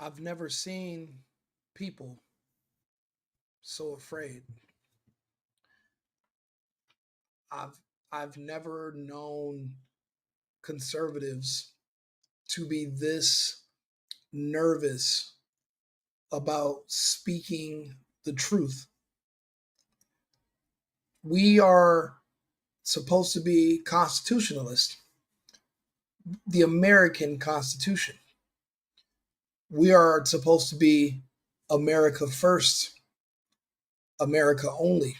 I've never seen people so afraid. I've I've never known conservatives to be this nervous about speaking the truth. We are supposed to be constitutionalists, the American Constitution. We are supposed to be America first, America only.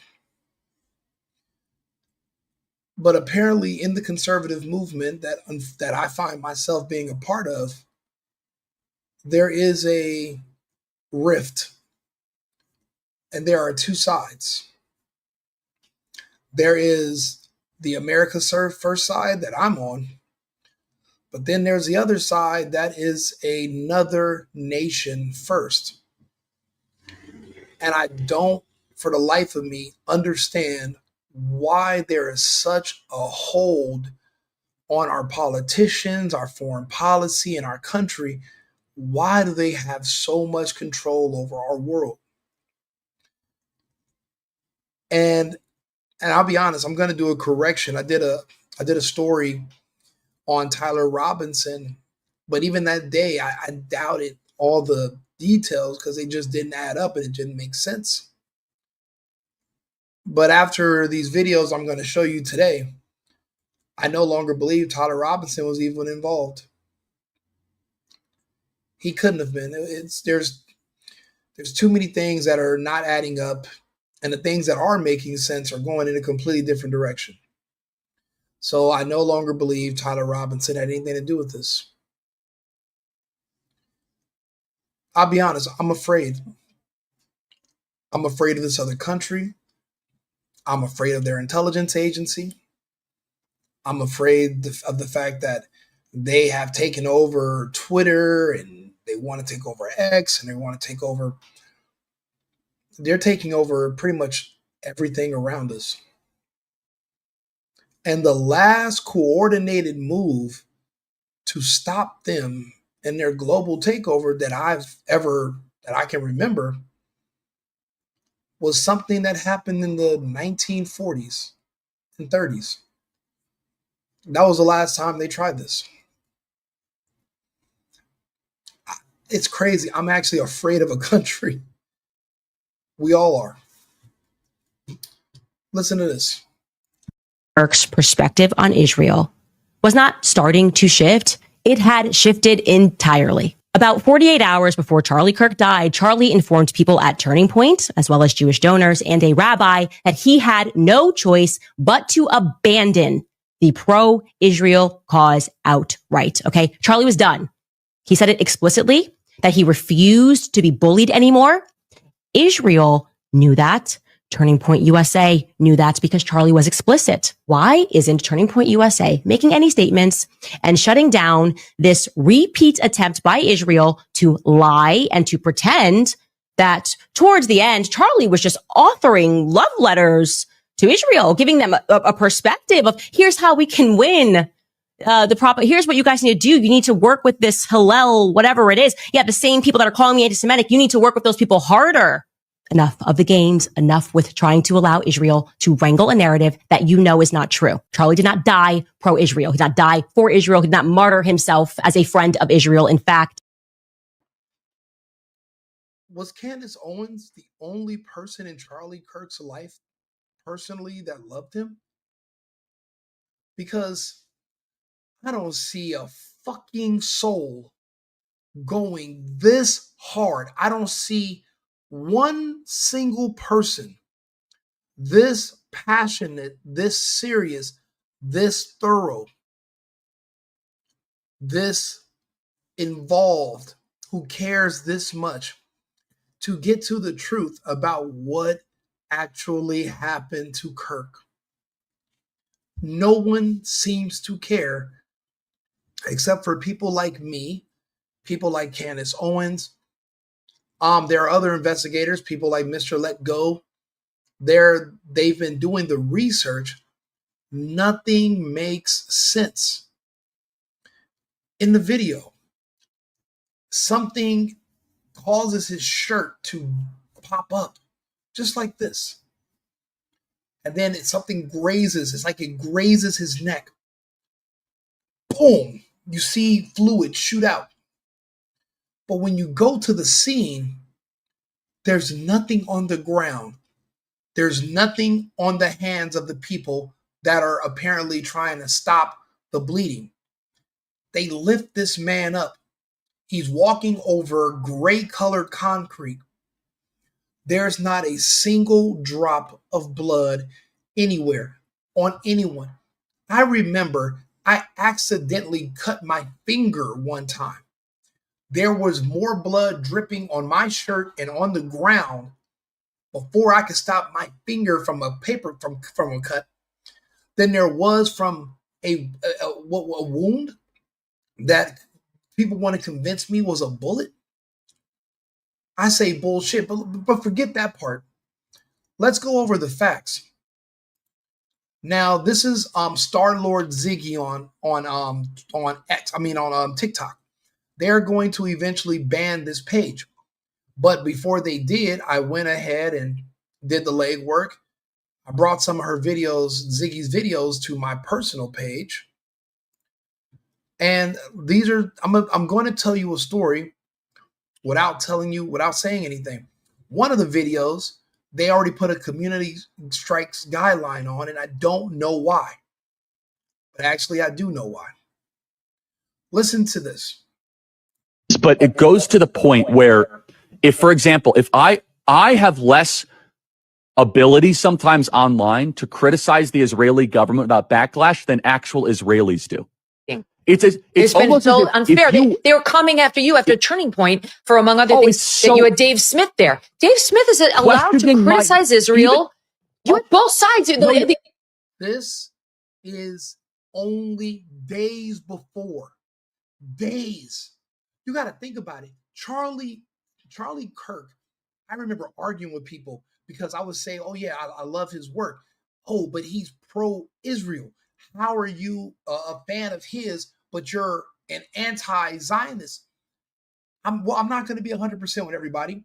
But apparently, in the conservative movement that I find myself being a part of, there is a rift, and there are two sides. There is the America First side that I'm on, but then there's the other side that is another nation first. And I don't, for the life of me, understand why there is such a hold on our politicians, our foreign policy, and our country. Why do they have so much control over our world? And I'll be honest, I'm going to do a correction. I did a story on Tyler Robinson, but even that day, I doubted all the details because they just didn't add up and it didn't make sense. But after these videos I'm going to show you today, I no longer believe Tyler Robinson was even involved. He couldn't have been. There's too many things that are not adding up, and the things that are making sense are going in a completely different direction. So I no longer believe Tyler Robinson had anything to do with this. I'll be honest, I'm afraid. I'm afraid of this other country. I'm afraid of their intelligence agency. I'm afraid of the fact that they have taken over Twitter and they want to take over X and they want to take over. They're taking over pretty much everything around us. And the last coordinated move to stop them in their global takeover that I can remember was something that happened in the 1940s and 30s. That was the last time they tried this. It's crazy. I'm actually afraid of a country. We all are. Listen to this. Kirk's perspective on Israel was not starting to shift. It had shifted entirely. About 48 hours before Charlie Kirk died, Charlie informed people at Turning Point, as well as Jewish donors and a rabbi, that he had no choice but to abandon the pro-Israel cause outright. Okay, Charlie was done. He said it explicitly, that he refused to be bullied anymore. Israel knew that. Turning Point USA knew that because Charlie was explicit. Why isn't Turning Point USA making any statements and shutting down this repeat attempt by Israel to lie and to pretend that towards the end, Charlie was just authoring love letters to Israel, giving them a perspective of here's how we can win. Here's what you guys need to do. You need to work with this Hillel, whatever it is. Yeah, the same people that are calling me anti-Semitic, you need to work with those people harder. Enough of the games, enough with trying to allow Israel to wrangle a narrative that you know is not true. Charlie did not die pro-Israel. He did not die for Israel. He did not martyr himself as a friend of Israel. In fact, was Candace Owens the only person in Charlie Kirk's life personally that loved him? Because I don't see a fucking soul going this hard. I don't see one single person this passionate, this serious, this thorough, this involved, who cares this much to get to the truth about what actually happened to Kirk. No one seems to care except for people like me, people like Candace Owens. There are other investigators, people like Mr. Let Go. They've been doing the research. Nothing makes sense. In the video, something causes his shirt to pop up just like this. And then something grazes. It's like it grazes his neck. Boom! You see fluid shoot out. But when you go to the scene, there's nothing on the ground. There's nothing on the hands of the people that are apparently trying to stop the bleeding. They lift this man up. He's walking over gray colored concrete. There's not a single drop of blood anywhere on anyone. I remember I accidentally cut my finger one time. There was more blood dripping on my shirt and on the ground before I could stop my finger from a cut than there was from a wound that people want to convince me was a bullet. I say bullshit, but forget that part. Let's go over the facts. Now, this is Star-Lord Ziggy on X. I mean on TikTok. They're going to eventually ban this page. But before they did, I went ahead and did the legwork. I brought some of her videos, Ziggy's videos, to my personal page. And these are, I'm going to tell you a story without saying anything. One of the videos, they already put a community strikes guideline on, and I don't know why. But actually, I do know why. Listen to this. But it goes to the point where, if, for example, if I have less ability sometimes online to criticize the Israeli government without backlash than actual Israelis do. It's been so unfair. They were coming after you after Turning Point for, among other things, that you had Dave Smith there. Dave Smith is allowed to criticize Israel. You had both sides. This is only days before. Days. You got to think about it. Charlie Kirk, I remember arguing with people because I would say, oh yeah, I love his work. Oh, but he's pro-Israel. How are you a fan of his, but you're an anti-Zionist? I'm not going to be 100% with everybody,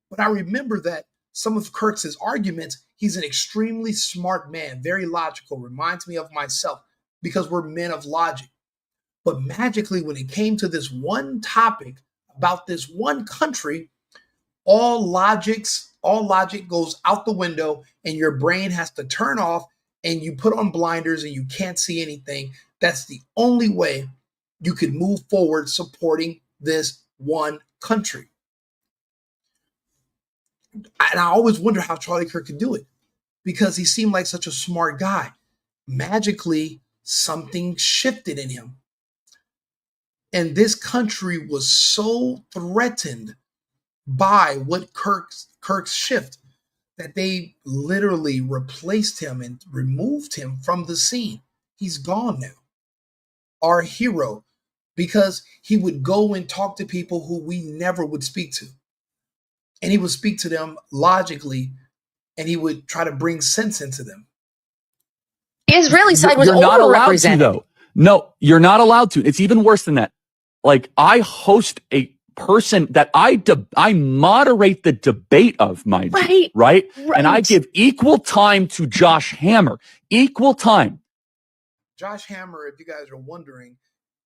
but I remember that some of Kirk's arguments, he's an extremely smart man, very logical, reminds me of myself because we're men of logic. But magically, when it came to this one topic about this one country, all logic goes out the window and your brain has to turn off and you put on blinders and you can't see anything. That's the only way you could move forward supporting this one country. And I always wonder how Charlie Kirk could do it because he seemed like such a smart guy. Magically, something shifted in him. And this country was so threatened by what Kirk's shift that they literally replaced him and removed him from the scene. He's gone now. Our hero, because he would go and talk to people who we never would speak to. And he would speak to them logically, and he would try to bring sense into them. The Israeli side was overrepresented. Though. No, you're not allowed to. It's even worse than that. Like, I host a person that I moderate the debate of, mind you, right? And I give equal time to Josh Hammer. Equal time. Josh Hammer, if you guys are wondering,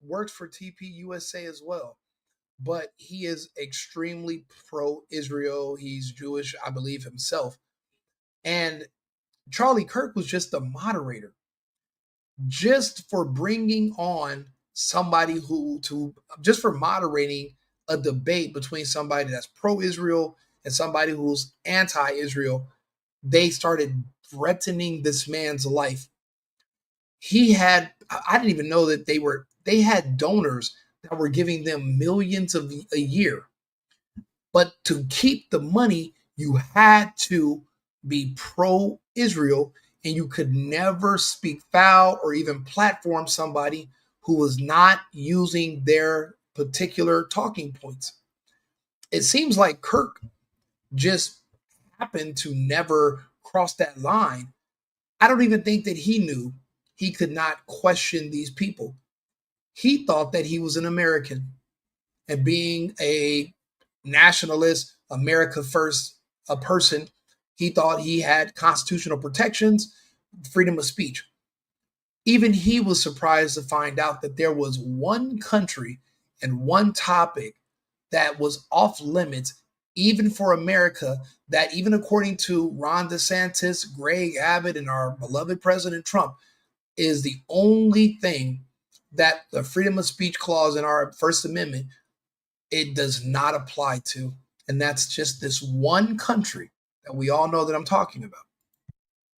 works for TP USA as well. But he is extremely pro-Israel. He's Jewish, I believe, himself. And Charlie Kirk was just the moderator. Just for bringing on somebody just for moderating a debate between somebody that's pro-Israel and somebody who's anti-Israel, they started threatening this man's life. I didn't even know that they had donors that were giving them millions a year. But to keep the money, you had to be pro-Israel, and you could never speak foul or even platform somebody who was not using their particular talking points. It seems like Kirk just happened to never cross that line. I don't even think that he knew he could not question these people. He thought that he was an American, and being a nationalist, America first, a person. He thought he had constitutional protections, freedom of speech. Even he was surprised to find out that there was one country and one topic that was off limits, even for America, that even according to Ron DeSantis, Greg Abbott, and our beloved President Trump, is the only thing that the freedom of speech clause in our First Amendment, it does not apply to. And that's just this one country that we all know that I'm talking about.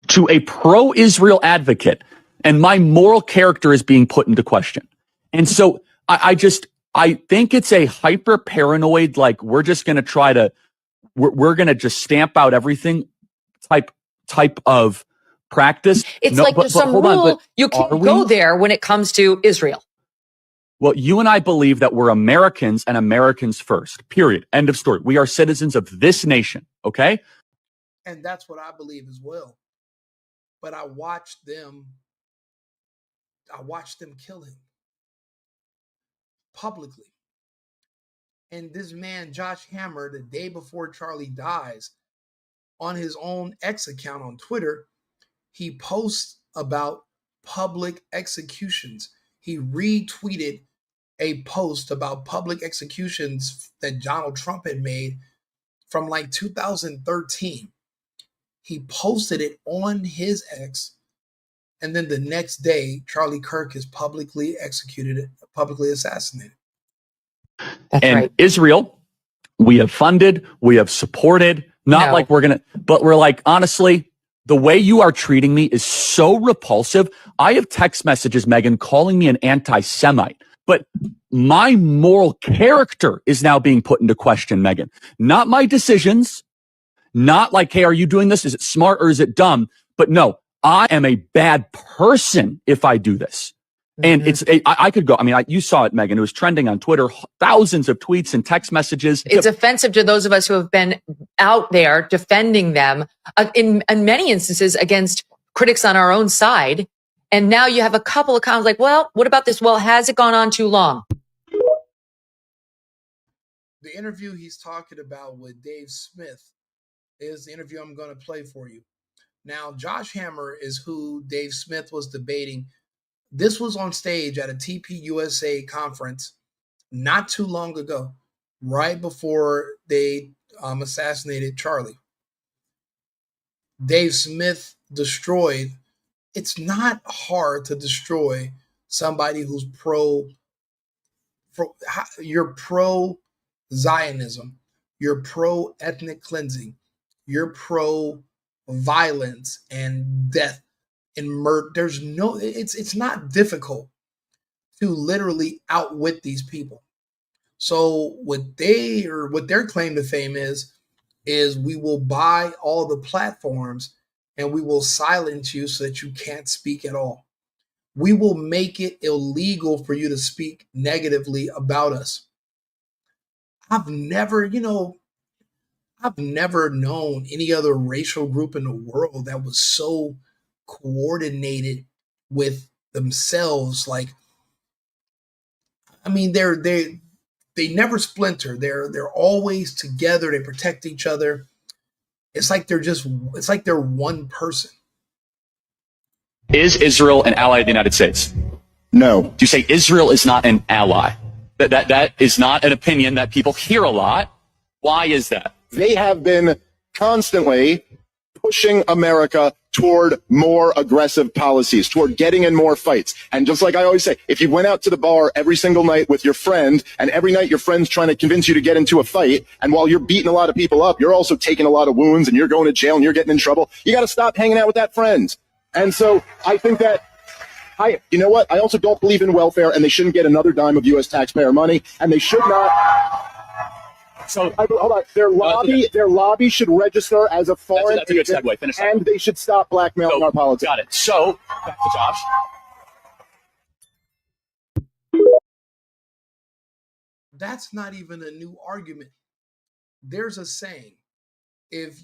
To a pro-Israel advocate, and my moral character is being put into question. And so I think it's a hyper paranoid, like we're just going to try to, we're going to just stamp out everything type of practice. It's like there's some rule you can't go there when it comes to Israel. Well, you and I believe that we're Americans and Americans first, period. End of story. We are citizens of this nation, okay? And that's what I believe as well. But I watched them kill him publicly. And this man, Josh Hammer, the day before Charlie dies, on his own X account on Twitter, he posts about public executions. He retweeted a post about public executions that Donald Trump had made from like 2013. He posted it on his X, and then the next day, Charlie Kirk is publicly executed, publicly assassinated. That's right. Israel, we have funded, we have supported, not like we're going to, but we're like, honestly, the way you are treating me is so repulsive. I have text messages, Megan, calling me an anti-Semite, but my moral character is now being put into question, Megan. Not my decisions, not like, hey, are you doing this? Is it smart or is it dumb? But no, I am a bad person if I do this. And I could go, I mean, you saw it, Megan. It was trending on Twitter, thousands of tweets and text messages. It's offensive to those of us who have been out there defending them in many instances against critics on our own side. And now you have a couple of comments like, well, what about this? Well, has it gone on too long? The interview he's talking about with Dave Smith is the interview I'm going to play for you. Now, Josh Hammer is who Dave Smith was debating. This was on stage at a TPUSA conference not too long ago, right before they assassinated Charlie. Dave Smith destroyed. It's not hard to destroy somebody who's you're pro-Zionism, you're pro-ethnic cleansing, you're pro-violence and death and murder. It's not difficult to literally outwit these people. So what their claim to fame is we will buy all the platforms and we will silence you so that you can't speak at all. We will make it illegal for you to speak negatively about us. I've never known any other racial group in the world that was so coordinated with themselves. Like, I mean, they never splinter. They're always together. They protect each other. It's like they're one person. Is Israel an ally of the United States? No. Do you say Israel is not an ally? That is not an opinion that people hear a lot. Why is that? They have been constantly pushing America toward more aggressive policies, toward getting in more fights. And just like I always say, if you went out to the bar every single night with your friend, and every night your friend's trying to convince you to get into a fight, and while you're beating a lot of people up, you're also taking a lot of wounds, and you're going to jail, and you're getting in trouble, you got to stop hanging out with that friend. And so I think that, you know what? I also don't believe in welfare, and they shouldn't get another dime of U.S. taxpayer money, and they should not. So hold on. Their lobby should register as a foreign that's a good segue. Finish that. And they should stop blackmailing our politics. Got it. So back to Josh. That's not even a new argument. There's a saying. If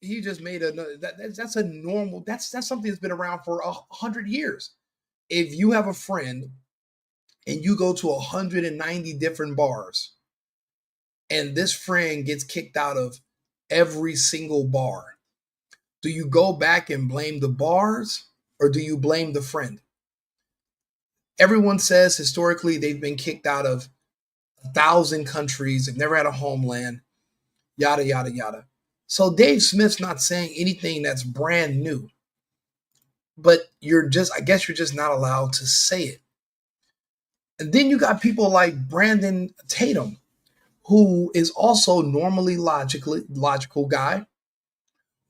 he just made that's a normal. That's something that's been around for 100 years. If you have a friend and you go to 190 different bars, and this friend gets kicked out of every single bar, do you go back and blame the bars or do you blame the friend? Everyone says historically they've been kicked out of 1,000 countries, they've never had a homeland, yada, yada, yada. So Dave Smith's not saying anything that's brand new, but I guess you're just not allowed to say it. And then you got people like Brandon Tatum, who is also normally logical guy,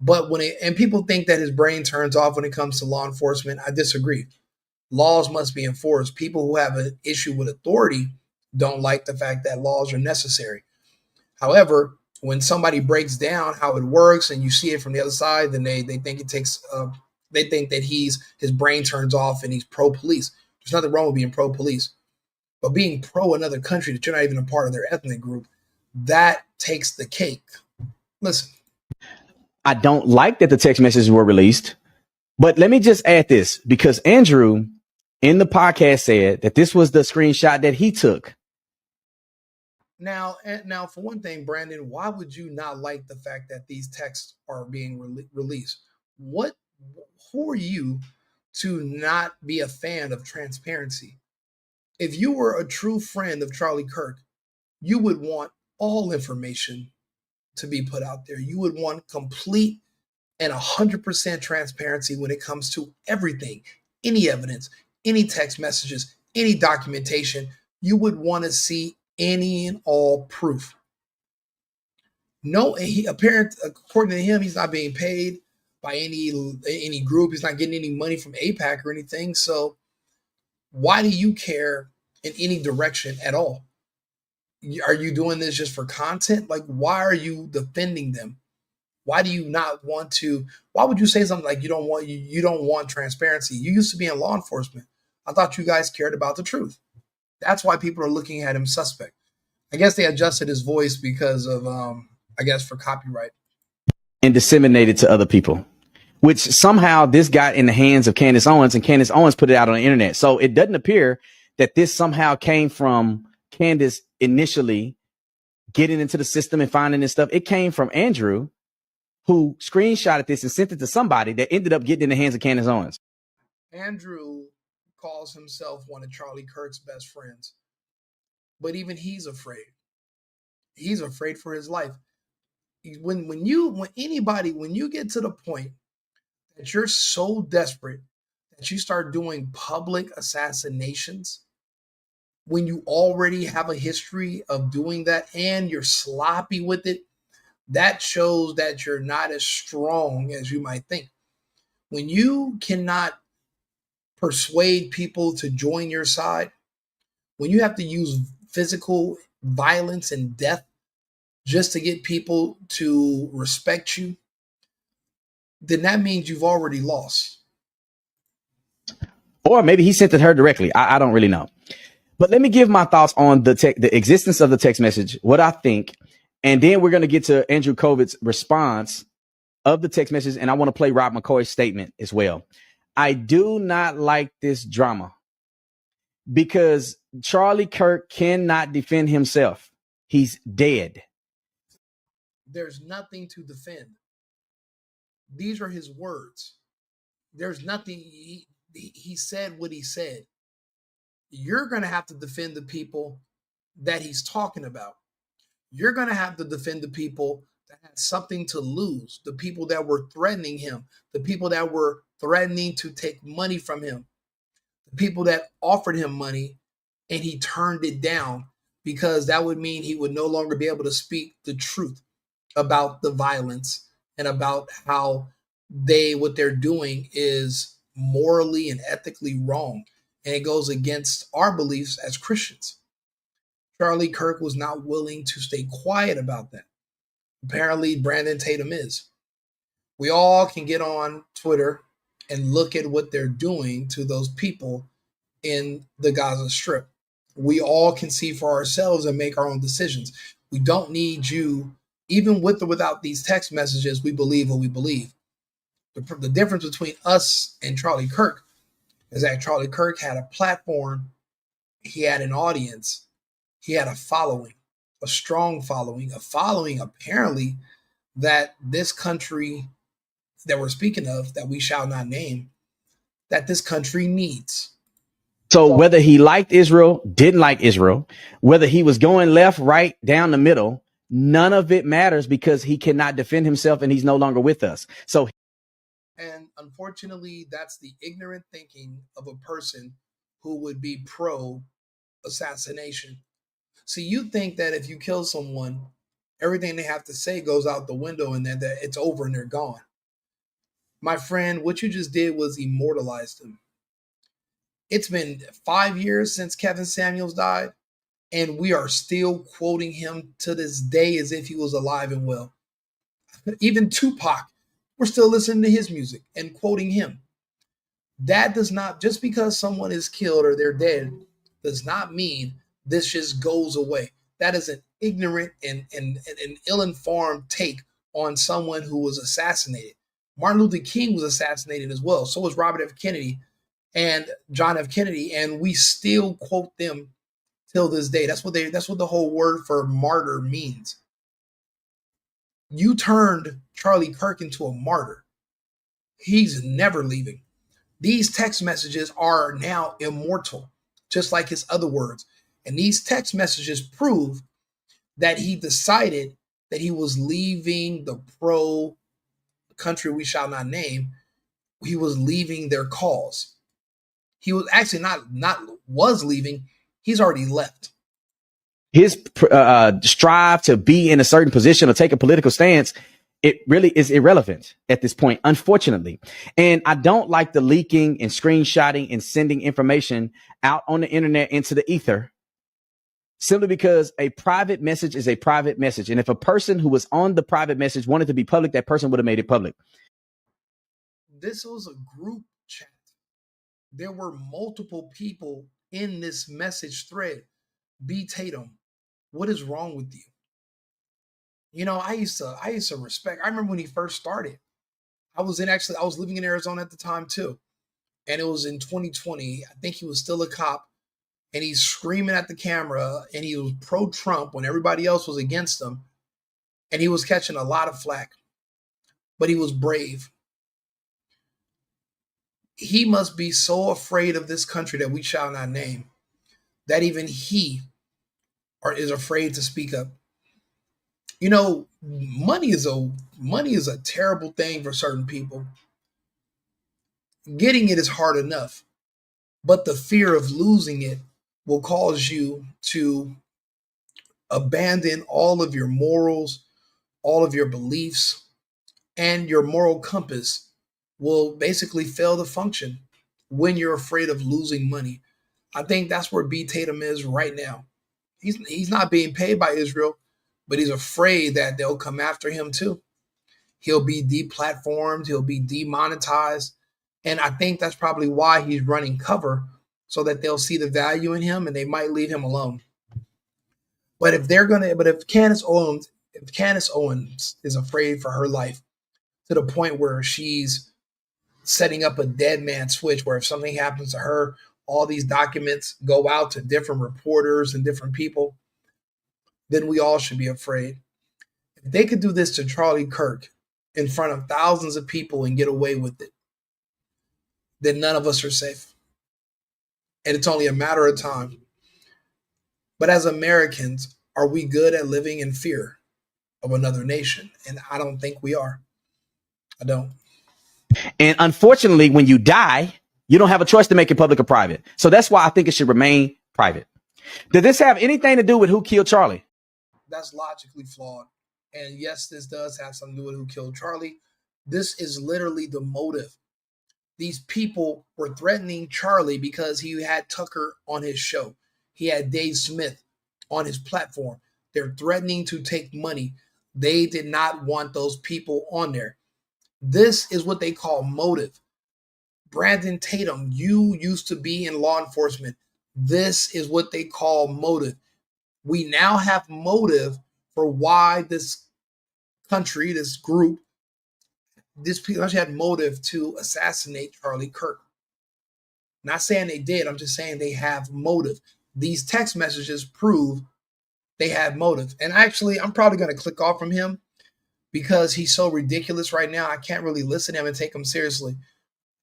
but and people think that his brain turns off when it comes to law enforcement. I disagree. Laws must be enforced. People who have an issue with authority don't like the fact that laws are necessary. However, when somebody breaks down how it works and you see it from the other side, then they think it takes they think that his brain turns off and he's pro police. There's nothing wrong with being pro police, but being pro another country that you're not even a part of their ethnic group, that takes the cake. Listen, I don't like that the text messages were released, but let me just add this, because Andrew in the podcast said that this was the screenshot that he took. Now, for one thing, Brandon, why would you not like the fact that these texts are being released? Who are you to not be a fan of transparency? If you were a true friend of Charlie Kirk, you would want all information to be put out there. You would want complete and 100% transparency when it comes to everything, any evidence, any text messages, any documentation. You would want to see any and all proof. No, according to him, he's not being paid by any group. He's not getting any money from AIPAC or anything. So why do you care in any direction at all? Are you doing this just for content? Like, why are you defending them? Why do you not want to? Why would you say something like you don't want transparency? You used to be in law enforcement. I thought you guys cared about the truth. That's why people are looking at him suspect. I guess they adjusted his voice because of, for copyright. And disseminated to other people, which somehow this got in the hands of Candace Owens, and Candace Owens put it out on the internet. So it doesn't appear that this somehow came from Candace initially getting into the system and finding this stuff. It came from Andrew, who screenshotted this and sent it to somebody that ended up getting in the hands of Candace Owens. Andrew calls himself one of Charlie Kirk's best friends, but even he's afraid. He's afraid for his life. When you get to the point that you're so desperate that you start doing public assassinations, when you already have a history of doing that and you're sloppy with it, that shows that you're not as strong as you might think. When you cannot persuade people to join your side, when you have to use physical violence and death just to get people to respect you, then that means you've already lost. Or maybe he sent it her directly. I don't really know. But let me give my thoughts on the existence of the text message, what I think, and then we're going to get to Andrew Kovit's response of the text message, and I want to play Rob McCoy's statement as well. I do not like this drama because Charlie Kirk cannot defend himself. He's dead. There's nothing to defend. These are his words. There's nothing. He said what he said. You're going to have to defend the people that he's talking about. You're going to have to defend the people that had something to lose, the people that were threatening him, the people that were threatening to take money from him, the people that offered him money and he turned it down because that would mean he would no longer be able to speak the truth about the violence and about how what they're doing is morally and ethically wrong. And it goes against our beliefs as Christians. Charlie Kirk was not willing to stay quiet about that. Apparently, Brandon Tatum is. We all can get on Twitter and look at what they're doing to those people in the Gaza Strip. We all can see for ourselves and make our own decisions. We don't need you, even with or without these text messages, we believe what we believe. The difference between us and Charlie Kirk is that Charlie Kirk had a platform, he had an audience, he had a following a strong following, a following apparently that this country that we're speaking of, that we shall not name, that this country needs. So whether he liked Israel, didn't like Israel, whether he was going left, right, down the middle, none of it matters because he cannot defend himself and he's no longer with us. So, and unfortunately, that's the ignorant thinking of a person who would be pro assassination. So you think that if you kill someone, everything they have to say goes out the window and then that it's over and they're gone. My friend, what you just did was immortalize them. It's been 5 years since Kevin Samuels died, and we are still quoting him to this day as if he was alive and well. Even Tupac, we're still listening to his music and quoting him. That does not, just because someone is killed or they're dead, does not mean this just goes away. That is an ignorant and an ill-informed take on someone who was assassinated. Martin Luther King was assassinated as well. So was Robert F. Kennedy and John F. Kennedy, and we still quote them till this day. That's what the whole word for martyr means. You turned Charlie Kirk into a martyr. He's never leaving. These text messages are now immortal, just like his other words. And these text messages prove that he decided that he was leaving the pro country we shall not name. He was leaving their cause. He was actually not was leaving. He's already left. His strive to be in a certain position or take a political stance, it really is irrelevant at this point, unfortunately. And I don't like the leaking and screenshotting and sending information out on the internet into the ether, simply because a private message is a private message. And if a person who was on the private message wanted to be public, that person would have made it public. This was a group chat. There were multiple people in this message thread. B. Tatum, what is wrong with you? You know, I used to respect. I remember when he first started. I was living in Arizona at the time too. And it was in 2020. I think he was still a cop. And he's screaming at the camera, and he was pro-Trump when everybody else was against him. And he was catching a lot of flack. But he was brave. He must be so afraid of this country that we shall not name that even he is afraid to speak up. You know, money is a terrible thing for certain people. Getting it is hard enough, but the fear of losing it will cause you to abandon all of your morals, all of your beliefs, and your moral compass will basically fail to function when you're afraid of losing money. I think that's where B. Tatum is right now. He's not being paid by Israel, but he's afraid that they'll come after him too. He'll be deplatformed, he'll be demonetized, and I think that's probably why he's running cover, so that they'll see the value in him and they might leave him alone. But if Candace Owens is afraid for her life to the point where she's setting up a dead man switch, where if something happens to her, all these documents go out to different reporters and different people, then we all should be afraid. If they could do this to Charlie Kirk in front of thousands of people and get away with it, then none of us are safe. And it's only a matter of time. But as Americans, are we good at living in fear of another nation? And I don't think we are. I don't. And unfortunately, when you die, you don't have a choice to make it public or private. So that's why I think it should remain private. Did this have anything to do with who killed Charlie? That's logically flawed. And yes, this does have something to do with who killed Charlie. This is literally the motive. These people were threatening Charlie because he had Tucker on his show. He had Dave Smith on his platform. They're threatening to take money. They did not want those people on there. This is what they call motive. Brandon Tatum, you used to be in law enforcement. This is what they call motive. We now have motive for why this country, this group, this people actually had motive to assassinate Charlie Kirk. Not saying they did, I'm just saying they have motive. These text messages prove they had motive. And actually, I'm probably going to click off from him because he's so ridiculous right now. I can't really listen to him and take him seriously.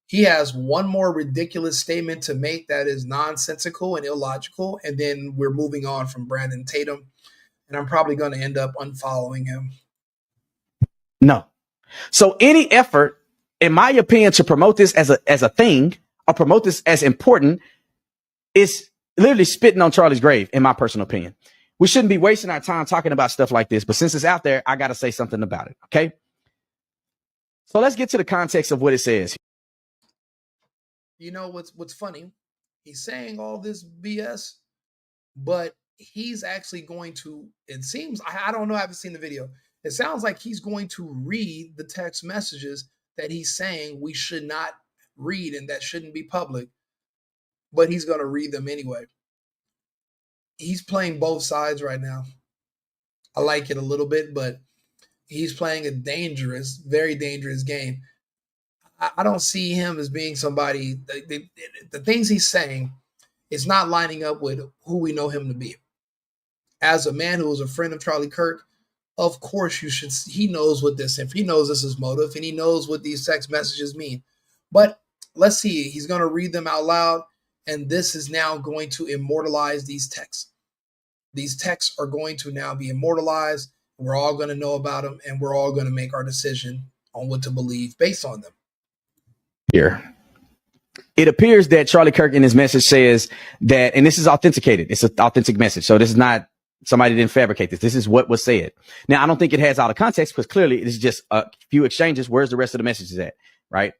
He has one more ridiculous statement to make that is nonsensical and illogical, and then we're moving on from Brandon Tatum, and I'm probably going to end up unfollowing him. No. So any effort, in my opinion, to promote this as a thing or promote this as important is literally spitting on Charlie's grave, in my personal opinion. We shouldn't be wasting our time talking about stuff like this, but since it's out there, I got to say something about it. Okay. So let's get to the context of what it says. You know what's funny? He's saying all this BS, but he's actually going to, it seems, I don't know, I haven't seen the video. It sounds like he's going to read the text messages that he's saying we should not read and that shouldn't be public, but he's going to read them anyway. He's playing both sides right now. I like it a little bit, but he's playing a dangerous, very dangerous game. I don't see him as being somebody, the things he's saying is not lining up with who we know him to be. As a man who was a friend of Charlie Kirk, of course he knows what this, if he knows this is motive and he knows what these text messages mean. But let's see, he's going to read them out loud, and this is now going to immortalize these texts. These texts are going to now be immortalized. We're all going to know about them, and we're all going to make our decision on what to believe based on them. Here, it appears that Charlie Kirk in his message says that, and this is authenticated. It's an authentic message. So this is not somebody didn't fabricate this. This is what was said. Now, I don't think it has out of context because clearly it is just a few exchanges. Where's the rest of the messages at? Right.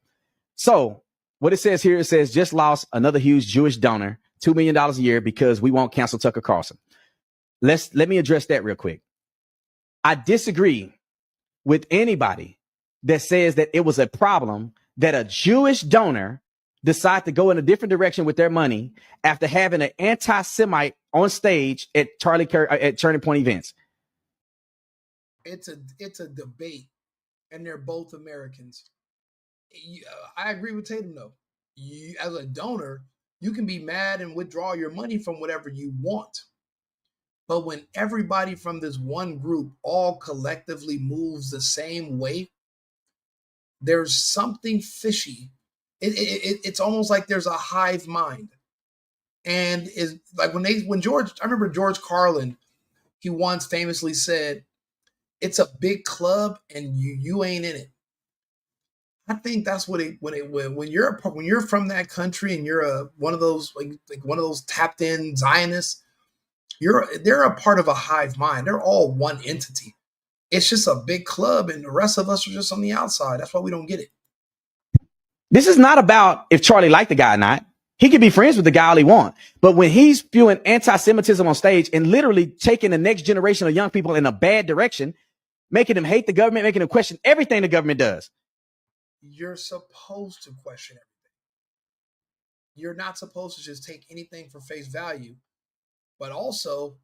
So what it says here, it says just lost another huge Jewish donor, $2 million a year because we won't cancel Tucker Carlson. Let me address that real quick. I disagree with anybody that says that it was a problem that a Jewish donor decide to go in a different direction with their money after having an anti-Semite on stage at Charlie Kirk at Turning Point events. It's a debate, and they're both Americans. I agree with Tatum though. As a donor, you can be mad and withdraw your money from whatever you want. But when everybody from this one group all collectively moves the same way, there's something fishy. It's almost like there's a hive mind. And is like when George, I remember George Carlin, he once famously said, "It's a big club and you ain't in it." I think that's what when you're from that country and you're one of those like one of those tapped in Zionists, they're a part of a hive mind. They're all one entity. It's just a big club and the rest of us are just on the outside. That's why we don't get it. This is not about if Charlie liked the guy or not. He can be friends with the guy all he wants. But when he's spewing anti-Semitism on stage and literally taking the next generation of young people in a bad direction, making them hate the government, making them question everything the government does. You're supposed to question everything. You're not supposed to just take anything for face value. But also,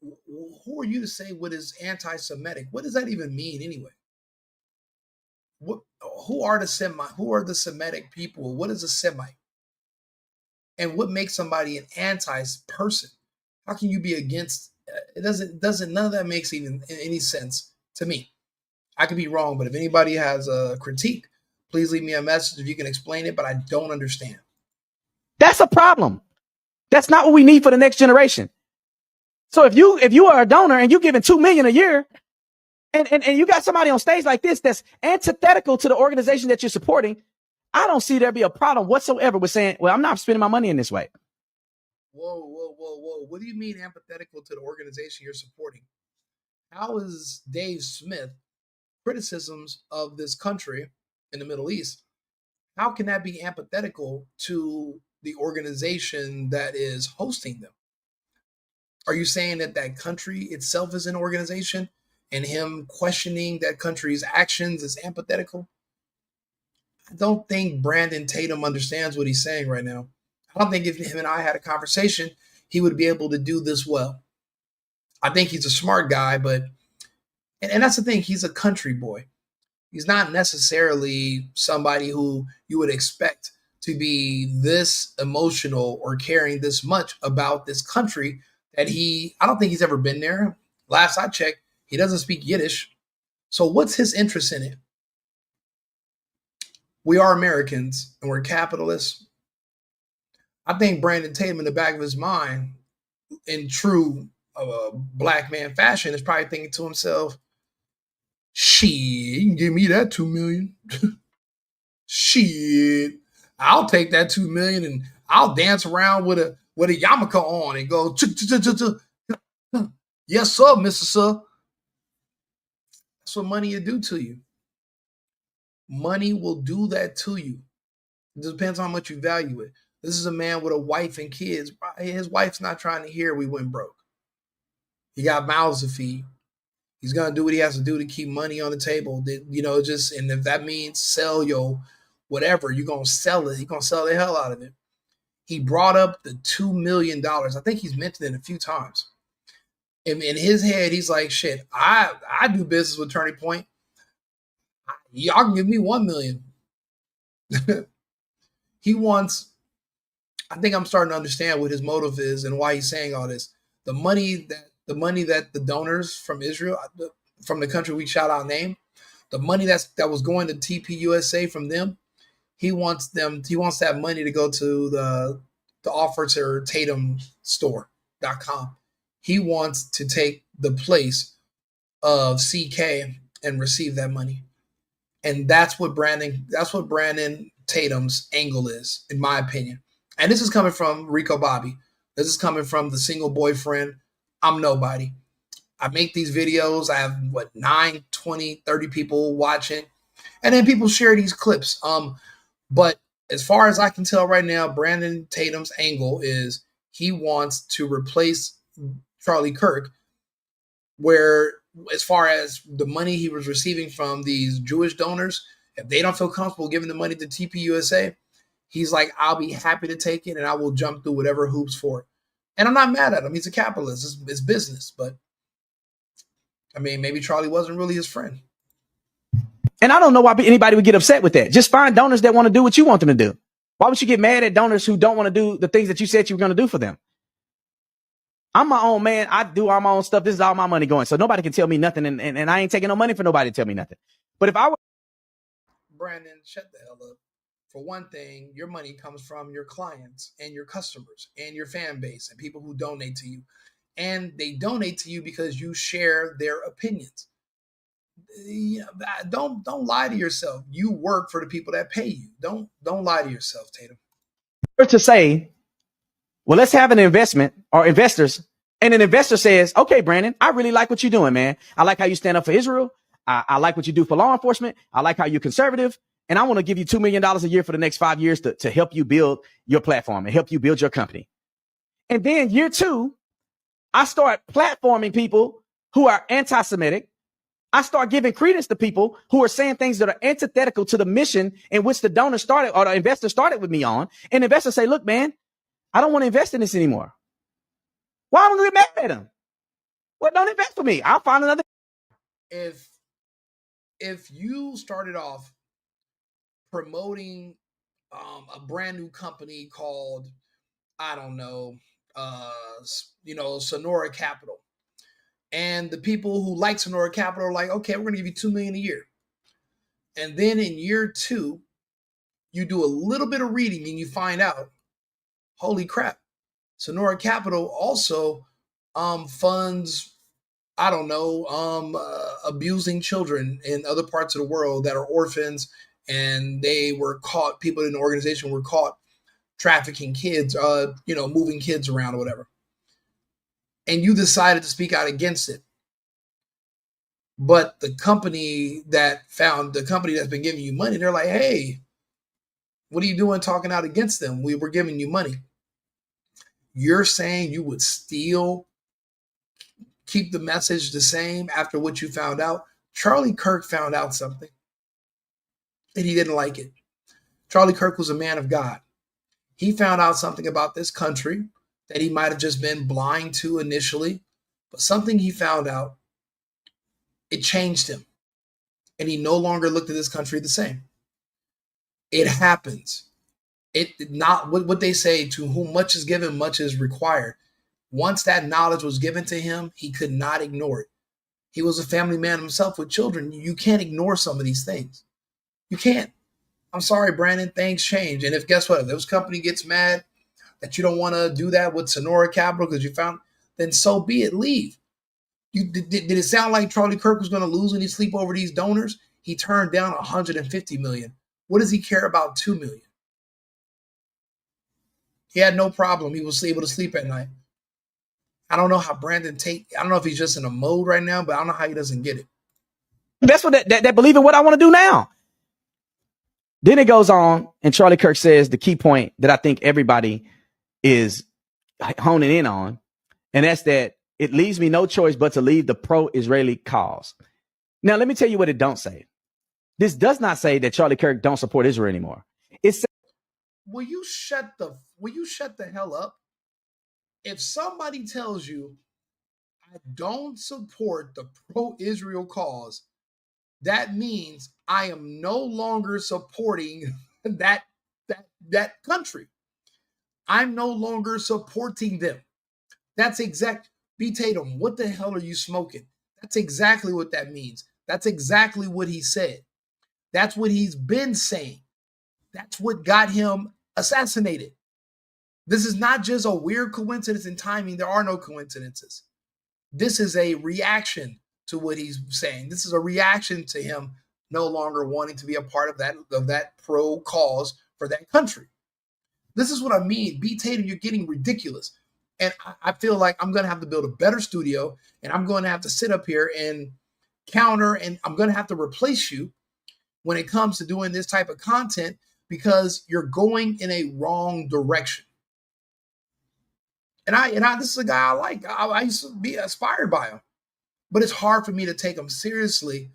who are you to say what is anti-Semitic? What does that even mean anyway? Who are the Semite? Who are the Semitic people? What is a Semite? And what makes somebody an anti-person? How can you be against? It doesn't. None of that makes even any sense to me. I could be wrong, but if anybody has a critique, please leave me a message if you can explain it. But I don't understand. That's a problem. That's not what we need for the next generation. So if you are a donor and you're giving $2 million a year, and you got somebody on stage like this that's antithetical to the organization that you're supporting, I don't see there be a problem whatsoever with saying, well, I'm not spending my money in this way. Whoa. What do you mean antithetical to the organization you're supporting? How is Dave Smith criticisms of this country in the Middle East? How can that be antithetical to the organization that is hosting them? Are you saying that country itself is an organization and him questioning that country's actions is antithetical? I don't think Brandon Tatum understands what he's saying right now. I don't think if him and I had a conversation, he would be able to do this well. I think he's a smart guy, but, and that's the thing, he's a country boy. He's not necessarily somebody who you would expect to be this emotional or caring this much about this country that I don't think he's ever been there. Last I checked, he doesn't speak Yiddish. So what's his interest in it? We are Americans and we're capitalists. I think Brandon Tatum, in the back of his mind, in true black man fashion, is probably thinking to himself, shit, you can give me that $2 million. Shit, I'll take that $2 million and I'll dance around with a yarmulke on and go, yes, sir, Mr. Sir. That's what money will do to you. Money will do that to you. It depends on how much you value it. This is a man with a wife and kids. His wife's not trying to hear we went broke. He got mouths to feed. He's going to do what he has to do to keep money on the table. And if that means sell your whatever, you're going to sell it. You're going to sell the hell out of it. He brought up the $2 million. I think he's mentioned it a few times. In his head, he's like, shit, I do business with Turning Point. Y'all can give me $1 million. He wants, I think I'm starting to understand what his motive is and why he's saying all this. The money that the donors from Israel, from the country we shout out name, the money that was going to TPUSA from them, he wants that money to go to the officer Tatum store.com. He wants to take the place of CK and receive that money. And that's what Brandon Tatum's angle is, in my opinion. And this is coming from Rico Bobby. This is coming from the single boyfriend. I'm nobody. I make these videos. I have 9, 20, 30 people watching. And then people share these clips. But as far as I can tell right now, Brandon Tatum's angle is he wants to replace Charlie Kirk, where as far as the money he was receiving from these Jewish donors, if they don't feel comfortable giving the money to TPUSA, he's like, I'll be happy to take it and I will jump through whatever hoops for it. And I'm not mad at him. He's a capitalist. It's business. But, I mean, maybe Charlie wasn't really his friend. And I don't know why anybody would get upset with that. Just find donors that want to do what you want them to do. Why would you get mad at donors who don't want to do the things that you said you were going to do for them? I'm my own man. I do all my own stuff. This is all my money going. So nobody can tell me nothing. And I ain't taking no money for nobody to tell me nothing. But if I were... Brandon, shut the hell up. For one thing, your money comes from your clients and your customers and your fan base and people who donate to you. And they donate to you because you share their opinions. Don't lie to yourself. You work for the people that pay you. Don't lie to yourself, Tatum. To say, well, let's have an investment or investors. And an investor says, okay, Brandon, I really like what you're doing, man. I like how you stand up for Israel. I like what you do for law enforcement. I like how you're conservative. And I want to give you $2 million a year for the next 5 years to help you build your platform and help you build your company. And then year 2, I start platforming people who are anti-Semitic. I start giving credence to people who are saying things that are antithetical to the mission in which the donor started or the investor started with me on. And investors say, look, man, I don't want to invest in this anymore. Why don't we get mad at them? Well, don't invest for me. I'll find another. If you started off promoting a brand new company called, I don't know, Sonora Capital, and the people who like Sonora Capital are like, okay, we're going to give you $2 million a year. And then in year 2, you do a little bit of reading and you find out, holy crap, Sonora Capital also funds, I don't know, abusing children in other parts of the world that are orphans, and they were caught, people in the organization were caught trafficking kids, moving kids around or whatever. And you decided to speak out against it. But the company that's been giving you money, they're like, hey, what are you doing talking out against them? We were giving you money. You're saying you would still keep the message the same after what you found out? Charlie Kirk found out something, and he didn't like it. Charlie Kirk was a man of God. He found out something about this country that he might have just been blind to initially, but something he found out, it changed him, and he no longer looked at this country the same. It happens. It not what they say, to whom much is given, much is required. Once that knowledge was given to him, he could not ignore it. He was a family man himself with children. You can't ignore some of these things. You can't. I'm sorry, Brandon, things change. And if guess what, if this company gets mad that you don't want to do that with Sonora Capital because you found, then so be it, leave. Did it sound like Charlie Kirk was going to lose when he sleep over these donors? He turned down 150 million. What does he care about 2 million? He had no problem. He was able to sleep at night. I don't know how Brandon Tate, I don't know if he's just in a mode right now, but I don't know how he doesn't get it. That's what that believe in what I want to do now. Then it goes on, and Charlie Kirk says the key point that I think everybody is honing in on, and that's that it leaves me no choice but to leave the pro-Israeli cause. Now, let me tell you what it don't say. This does not say that Charlie Kirk don't support Israel anymore. It says, will you shut the hell up? If somebody tells you I don't support the pro-Israel cause, that means I am no longer supporting that country. I'm no longer supporting them. That's exact. B. Tatum, what the hell are you smoking? That's exactly what that means. That's exactly what he said. That's what he's been saying. That's what got him assassinated. This is not just a weird coincidence in timing. There are no coincidences. This is a reaction to what he's saying. This is a reaction to him no longer wanting to be a part of that pro cause for that country. This is what I mean. B. Tatum, you're getting ridiculous. And I feel like I'm going to have to build a better studio, and I'm going to have to sit up here and counter, and I'm going to have to replace you when it comes to doing this type of content because you're going in a wrong direction. And this is a guy I like. I used to be inspired by him, but it's hard for me to take him seriously.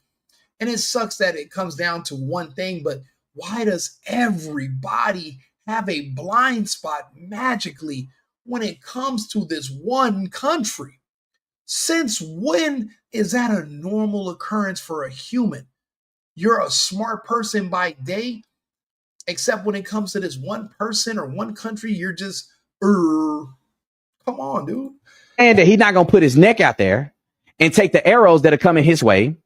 And it sucks that it comes down to one thing, but why does everybody have a blind spot magically when it comes to this one country? Since when is that a normal occurrence for a human? You're a smart person by day, except when it comes to this one person or one country, you're just, come on, dude. and that he's not going to put his neck out there and take the arrows that are coming his way,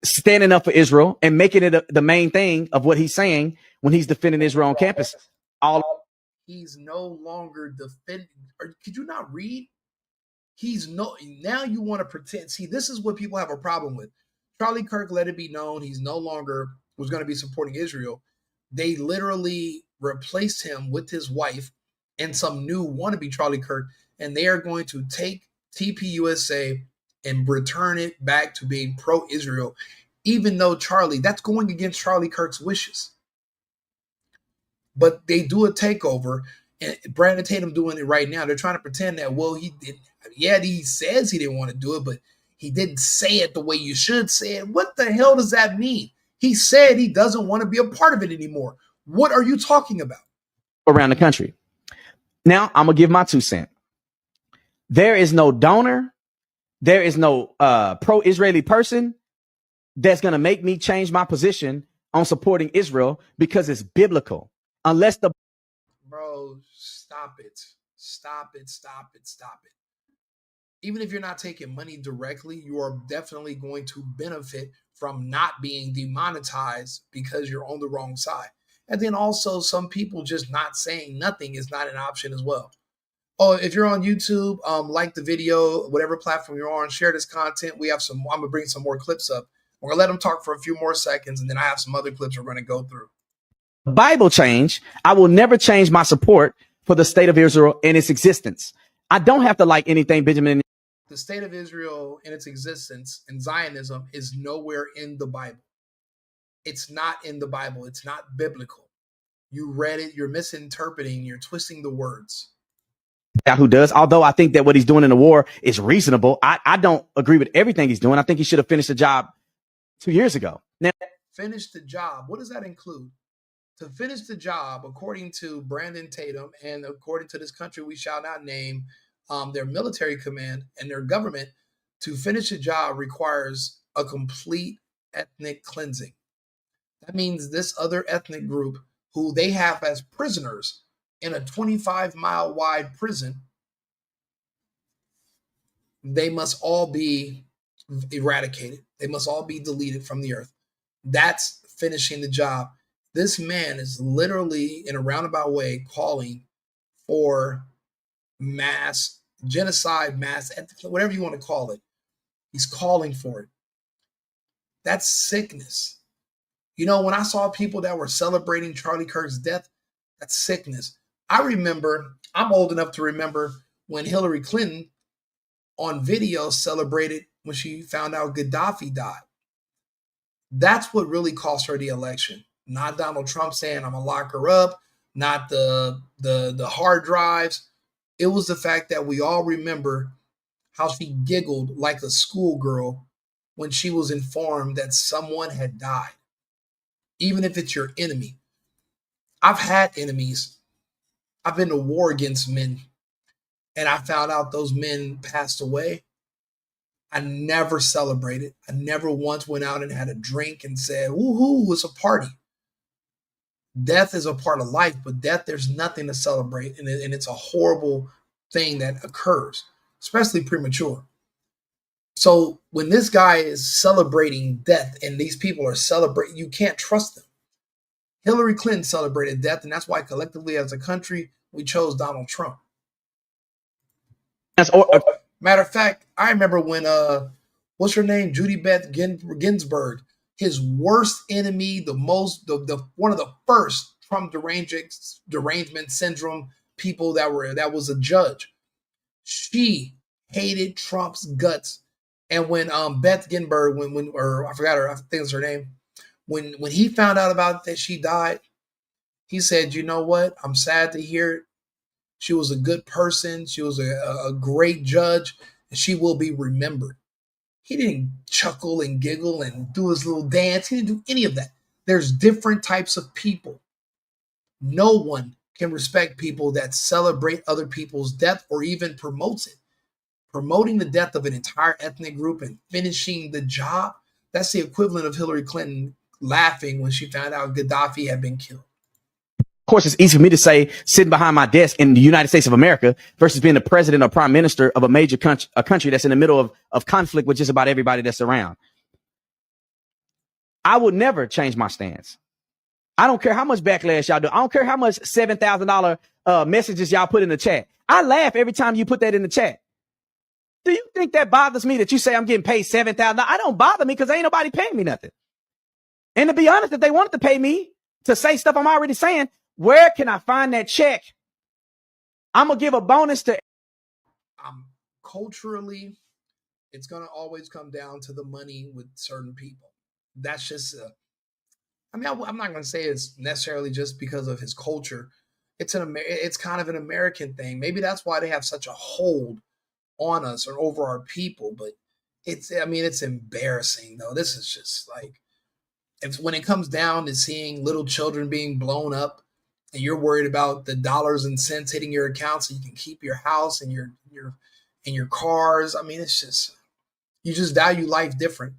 standing up for Israel and making it the main thing of what he's saying when he's defending Israel on campus. He's no longer defending. Could you not read? Now you want to pretend. See, this is what people have a problem with. Charlie Kirk let it be known he's no longer was going to be supporting Israel. They literally replaced him with his wife and some new wannabe Charlie Kirk, and they are going to take TPUSA and return it back to being pro-Israel, even though that's going against Charlie Kirk's wishes. But they do a takeover, and Brandon Tatum doing it right now. They're trying to pretend that, well, he did. Yeah, he says he didn't want to do it, but he didn't say it the way you should say it. What the hell does that mean? He said he doesn't want to be a part of it anymore. What are you talking about? Around the country. Now, I'm going to give my 2 cents. There is no donor. There is no pro-Israeli person that's going to make me change my position on supporting Israel because it's biblical. Unless the... Bro, stop it. Stop it. Stop it. Stop it. Even if you're not taking money directly, you are definitely going to benefit from not being demonetized because you're on the wrong side. And then also some people just not saying nothing is not an option as well. Oh, if you're on YouTube, like the video, whatever platform you're on, share this content. I'm going to bring some more clips up. We're going to let them talk for a few more seconds, and then I have some other clips we're going to go through. Bible change, I will never change my support for the state of Israel and its existence. I don't have to like anything Benjamin. The state of Israel and its existence and Zionism is nowhere in the Bible. It's not in the Bible. It's not biblical. You read it. You're misinterpreting. You're twisting the words. Who does? Although I think that what he's doing in the war is reasonable. I don't agree with everything he's doing. I think he should have finished the job 2 years ago. Now, finish the job. What does that include? To finish the job, according to Brandon Tatum and according to this country we shall not name, their military command and their government, to finish the job requires a complete ethnic cleansing. That means this other ethnic group who they have as prisoners in a 25-mile wide prison they must all be eradicated. They must all be deleted from the earth. That's finishing the job. This man is literally, in a roundabout way, calling for mass genocide, mass ethnic, whatever you want to call it. He's calling for it. That's sickness. You know, when I saw people that were celebrating Charlie Kirk's death, that's sickness. I remember, I'm old enough to remember when Hillary Clinton on video celebrated when she found out Gaddafi died. That's what really cost her the election. Not Donald Trump saying I'm gonna lock her up, not the hard drives. It was the fact that we all remember how she giggled like a schoolgirl when she was informed that someone had died, even if it's your enemy. I've had enemies. I've been to war against men, and I found out those men passed away. I never celebrated. I never once went out and had a drink and said, woohoo, it's a party. Death is a part of life, but death, there's nothing to celebrate. And it's a horrible thing that occurs, especially premature. So when this guy is celebrating death and these people are celebrating, you can't trust them. Hillary Clinton celebrated death, and that's why collectively as a country, we chose Donald Trump. Matter of fact, I remember when what's her name, Judy Beth Ginsburg, his worst enemy, the one of the first Trump derangement syndrome people that was a judge. She hated Trump's guts, and when Beth Ginsburg, or I forgot her, I think it's her name, when he found out about that she died, he said, "You know what? I'm sad to hear it. She was a good person. She was a great judge, and she will be remembered." He didn't chuckle and giggle and do his little dance. He didn't do any of that. There's different types of people. No one can respect people that celebrate other people's death or even promotes it. Promoting the death of an entire ethnic group and finishing the job, that's the equivalent of Hillary Clinton laughing when she found out Gaddafi had been killed. Of course, it's easy for me to say sitting behind my desk in the United States of America versus being the president or prime minister of a major country that's in the middle of conflict with just about everybody that's around. I would never change my stance. I don't care how much backlash y'all do. I don't care how much $7,000 messages y'all put in the chat. I laugh every time you put that in the chat. Do you think that bothers me that you say I'm getting paid $7,000? I don't bother me because ain't nobody paying me nothing. And to be honest, if they wanted to pay me to say stuff I'm already saying, where can I find that check? I'm going to give a bonus to. Culturally, it's going to always come down to the money with certain people. That's just, I'm not going to say it's necessarily just because of his culture. It's kind of an American thing. Maybe that's why they have such a hold on us or over our people. But it's embarrassing though. This is just like, when it comes down to seeing little children being blown up, and you're worried about the dollars and cents hitting your account so you can keep your house and your cars. I mean, it's just, you just value life different.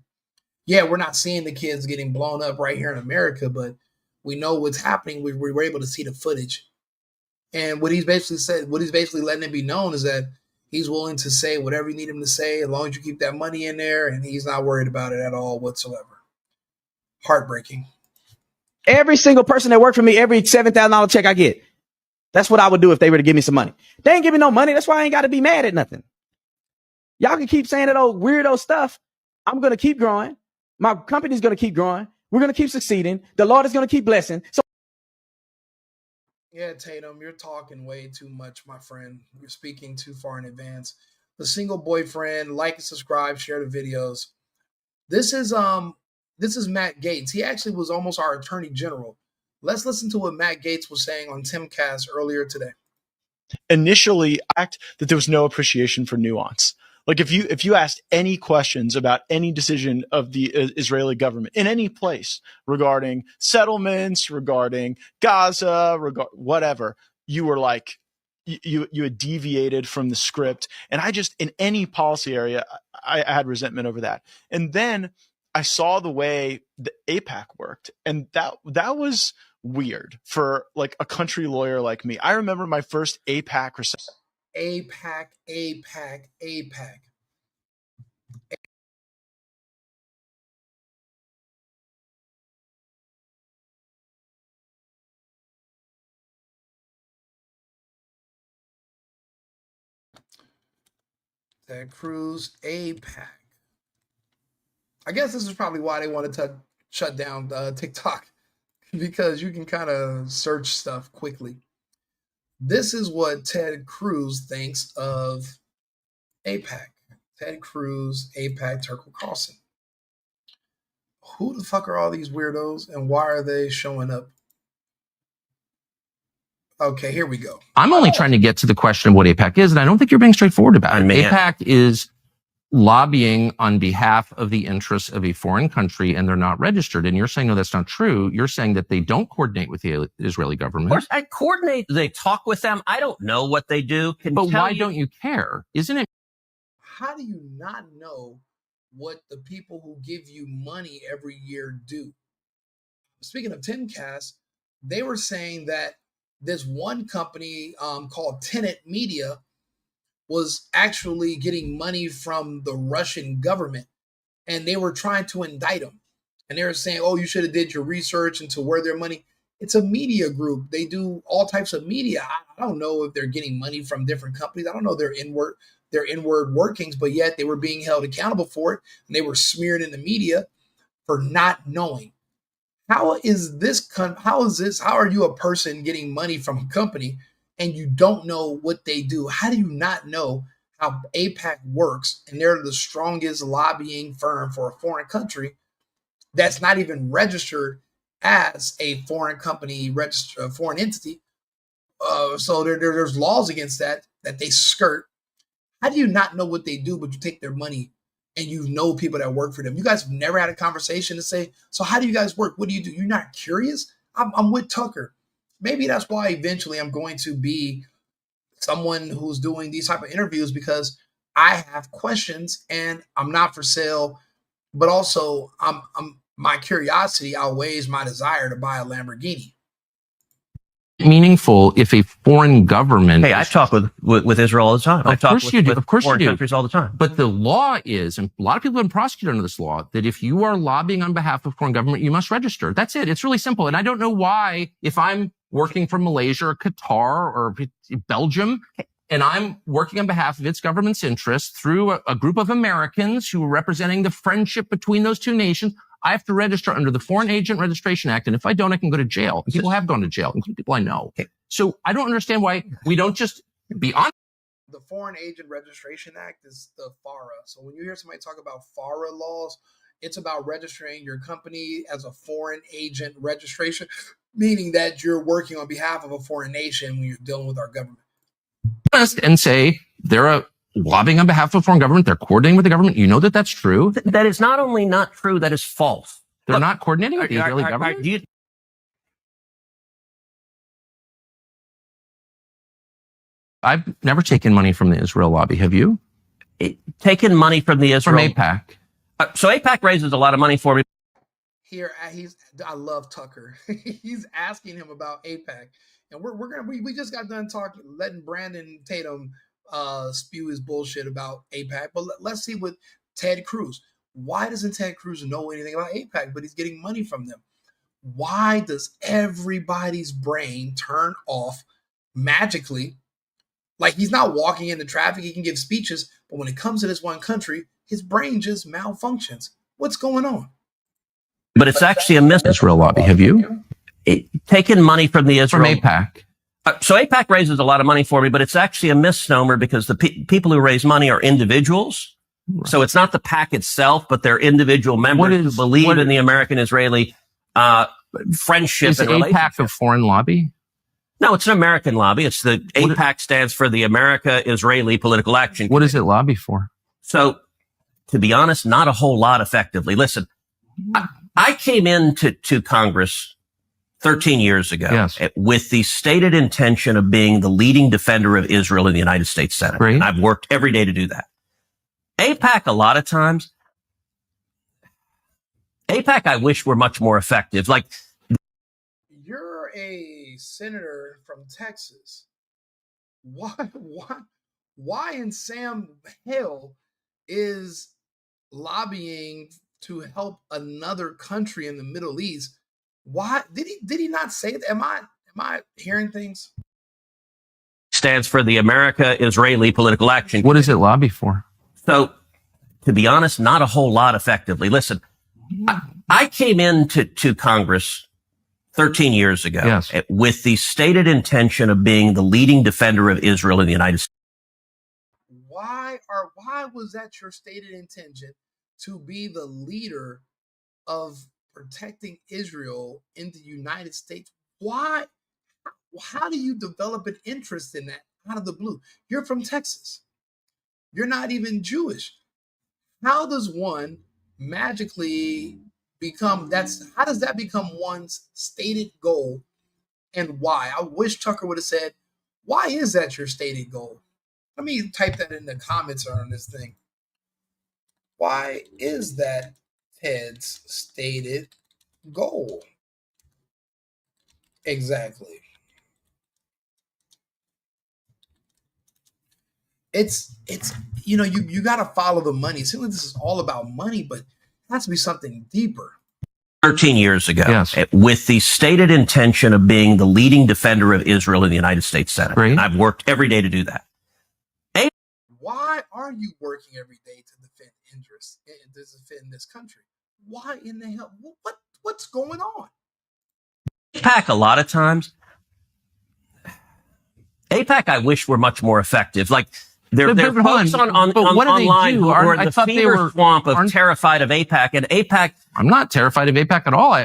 Yeah, we're not seeing the kids getting blown up right here in America, but we know what's happening. We were able to see the footage. And what he's basically letting it be known is that he's willing to say whatever you need him to say as long as you keep that money in there, and he's not worried about it at all whatsoever. Heartbreaking. Every single person that worked for me, every $7,000 check I get, that's what I would do if they were to give me some money. They ain't give me no money. That's why I ain't got to be mad at nothing. Y'all can keep saying that old weirdo stuff. I'm going to keep growing. My company's going to keep growing. We're going to keep succeeding. The Lord is going to keep blessing. So, yeah, Tatum, you're talking way too much, my friend. You're speaking too far in advance. The Single Boyfriend, like and subscribe, share the videos. This is Matt Gaetz. He actually was almost our attorney general. Let's listen to what Matt Gaetz was saying on Timcast earlier today. Initially, act that there was no appreciation for nuance. Like if you asked any questions about any decision of the Israeli government in any place regarding settlements, regarding Gaza, whatever, you were like, you had deviated from the script. And I just, in any policy area, I had resentment over that. And then I saw the way the AIPAC worked, and that was weird for like a country lawyer like me. I remember my first AIPAC reception. AIPAC. Ted Cruz, APAC. I guess this is probably why they wanted to shut down TikTok, because you can kind of search stuff quickly. This is what Ted Cruz thinks of APAC. Ted Cruz, APAC, Tucker Carlson. Who the fuck are all these weirdos, and why are they showing up? Okay, here we go. I'm only trying to get to the question of what APAC is, and I don't think you're being straightforward about it. APAC is lobbying on behalf of the interests of a foreign country, and they're not registered. And you're saying, no, that's not true. You're saying that they don't coordinate with the Israeli government. Of course, I coordinate. They talk with them. I don't know what they do. But why don't you care? Isn't it? How do you not know what the people who give you money every year do? Speaking of Timcast, they were saying that this one company called Tenet Media was actually getting money from the Russian government, and they were trying to indict them. And they were saying, oh, you should have did your research into where their money. It's a media group. They do all types of media. I don't know if they're getting money from different companies. I don't know their inward workings, but yet they were being held accountable for it, and they were smeared in the media for not knowing. How are you a person getting money from a company and you don't know what they do? How do you not know how APAC works? And they're the strongest lobbying firm for a foreign country that's not even registered as a foreign company, a foreign entity. So there's laws against that they skirt. How do you not know what they do, but you take their money and you know people that work for them? You guys have never had a conversation to say, so how do you guys work? What do you do? You're not curious? I'm with Tucker. Maybe that's why eventually I'm going to be someone who's doing these type of interviews, because I have questions and I'm not for sale, but also my curiosity outweighs my desire to buy a Lamborghini. Meaningful if a foreign government. Hey, I talk with Israel all the time. I talk with foreign countries all the time. But the law is, and a lot of people have been prosecuted under this law, that if you are lobbying on behalf of foreign government, you must register. That's it. It's really simple. And I don't know why, if I'm working from Malaysia or Qatar or Belgium, and I'm working on behalf of its government's interests through a group of Americans who are representing the friendship between those two nations, I have to register under the Foreign Agent Registration Act. And if I don't, I can go to jail. And people have gone to jail, including people I know. Okay. So I don't understand why we don't just be honest. The Foreign Agent Registration Act is the FARA. So when you hear somebody talk about FARA laws, it's about registering your company as a foreign agent registration, meaning that you're working on behalf of a foreign nation when you're dealing with our government. And say they're lobbying on behalf of a foreign government. They're coordinating with the government. You know that that's true. That is not only not true, that is false. They're not coordinating with the Israeli government. I've never taken money from the Israel lobby. Have you? Taken money from the Israel. From APAC. So APAC raises a lot of money for me. Here, I love Tucker. He's asking him about APAC. And we just got done letting Brandon Tatum spew his bullshit about APAC. But let's see what Ted Cruz. Why doesn't Ted Cruz know anything about APAC, but he's getting money from them? Why does everybody's brain turn off magically? Like, he's not walking into traffic, he can give speeches, but when it comes to this one country, his brain just malfunctions. What's going on? But it's actually a Israel lobby. Have you? Taken money from the Israel. From APAC. So APAC raises a lot of money for me, but it's actually a misnomer because the people who raise money are individuals. Right. So it's not the PAC itself, but they're individual members who believe in the American-Israeli friendship and relationship. Is APAC a foreign lobby? No, it's an American lobby. It's the APAC stands for the America-Israeli Political Action Committee. What does it lobby for? So, to be honest, not a whole lot effectively. Listen, I came into Congress 13 years ago with the stated intention of being the leading defender of Israel in the United States Senate. Great. And I've worked every day to do that. APAC, a lot of times, APAC, I wish were much more effective. Like, you're a senator from Texas. Why in Sam Hill is lobbying to help another country in the Middle East? Why did he not say that? Am I hearing things? Stands for the America-Israeli Political Action Committee. What does it lobby for? So, to be honest, not a whole lot effectively. Listen, I came into Congress 13 years ago with the stated intention of being the leading defender of Israel in the United States. Why was that your stated intention, to be the leader of protecting Israel in the United States? Why? How do you develop an interest in that out of the blue? You're from Texas. You're not even Jewish. How does one magically how does that become one's stated goal, and why? I wish Tucker would have said, why is that your stated goal? Let me type that in the comments on this thing. Why is that Ted's stated goal? Exactly. It's you got to follow the money. It seems like this is all about money, but it has to be something deeper. 13 years ago with the stated intention of being the leading defender of Israel in the United States Senate. And I've worked every day to do that. Why are you working every day to defend interests, to defend this country? Why in the hell? What's going on? AIPAC, a lot of times, AIPAC, I wish were much more effective. Like, there are folks online who are in the fever swamp of terrified of AIPAC, and AIPAC. I'm not terrified of AIPAC at all.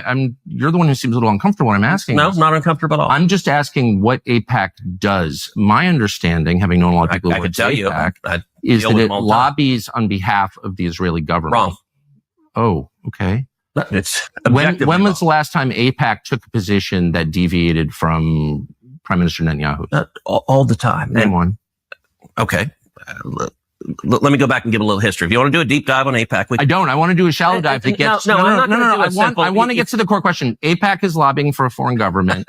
You're the one who seems a little uncomfortable when I'm asking. No, not uncomfortable at all. I'm just asking what AIPAC does. My understanding, having known a lot of people who work at AIPAC, is that it lobbies on behalf of the Israeli government. Wrong. Oh, okay. It's when was the last time AIPAC took a position that deviated from Prime Minister Netanyahu? All the time. Name one. Okay. Let me go back and give a little history. If you want to do a deep dive on AIPAC, I don't. I want to do a shallow dive that gets. No. I want to get to the core question. AIPAC is lobbying for a foreign government,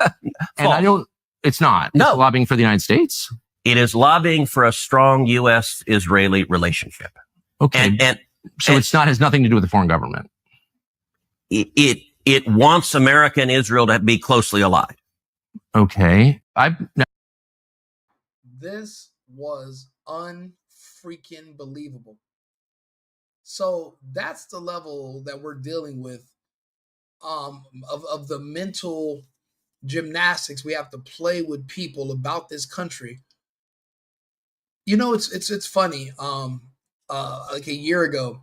and it's not. It's lobbying for the United States. It is lobbying for a strong U.S.-Israeli relationship. Okay, so it's not has nothing to do with the foreign government. It wants America and Israel to be closely allied. Okay, This was unfreaking believable. So that's the level that we're dealing with, of the mental gymnastics we have to play with people about this country. It's funny. Like a year ago,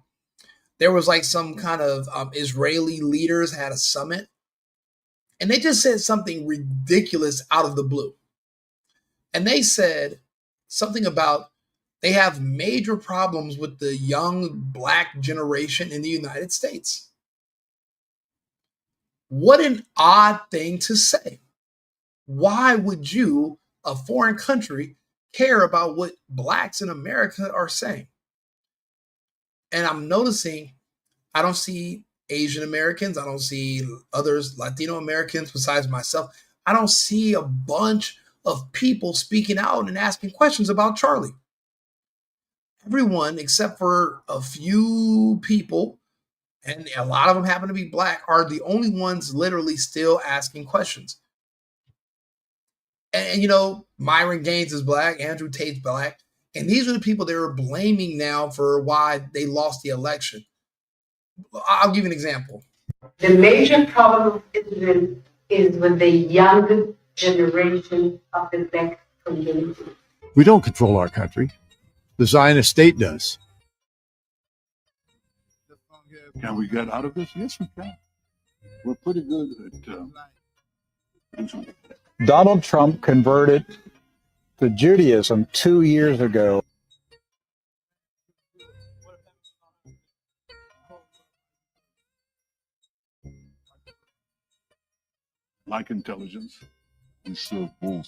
there was like some kind of Israeli leaders had a summit, and they just said something ridiculous out of the blue. And they said something about they have major problems with the young black generation in the United States. What an odd thing to say. Why would you, a foreign country, care about what blacks in America are saying? And I'm noticing I don't see Asian Americans. I don't see others, Latino Americans besides myself. I don't see a bunch of people speaking out and asking questions about Charlie. Everyone, except for a few people, and a lot of them happen to be black, are the only ones literally still asking questions. And Myron Gaines is black, Andrew Tate's black, and these are the people they were blaming now for why they lost the election. I'll give you an example. The major problem of Israel is with the young generation of the black community. We don't control our country. The Zionist state does. Can we get out of this? Yes, we can. We're pretty good at... Donald Trump converted to Judaism 2 years ago. Like intelligence. We serve both.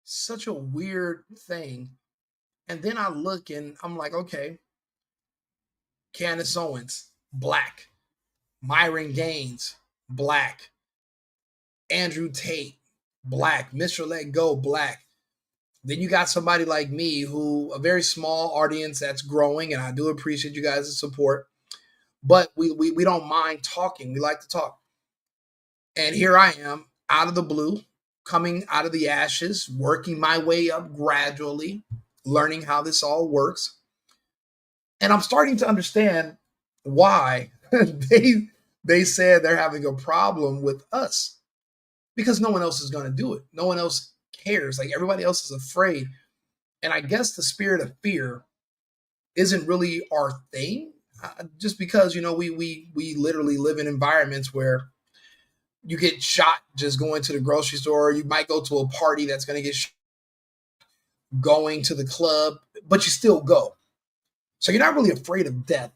Such a weird thing. And then I look and I'm like, okay, Candace Owens, black. Myron Gaines, black. Andrew Tate, black. Mr. Let Go, black. Then you got somebody like me who, a very small audience that's growing, and I do appreciate you guys' support. But we don't mind talking. We like to talk. And here I am, out of the blue, coming out of the ashes, working my way up gradually, learning how this all works. And I'm starting to understand why they said they're having a problem with us, because no one else is going to do it. No one else cares. Like, everybody else is afraid. And I guess the spirit of fear isn't really our thing, just because, we literally live in environments where you get shot just going to the grocery store. You might go to a party that's going to get shot, going to the club, but you still go. So you're not really afraid of death.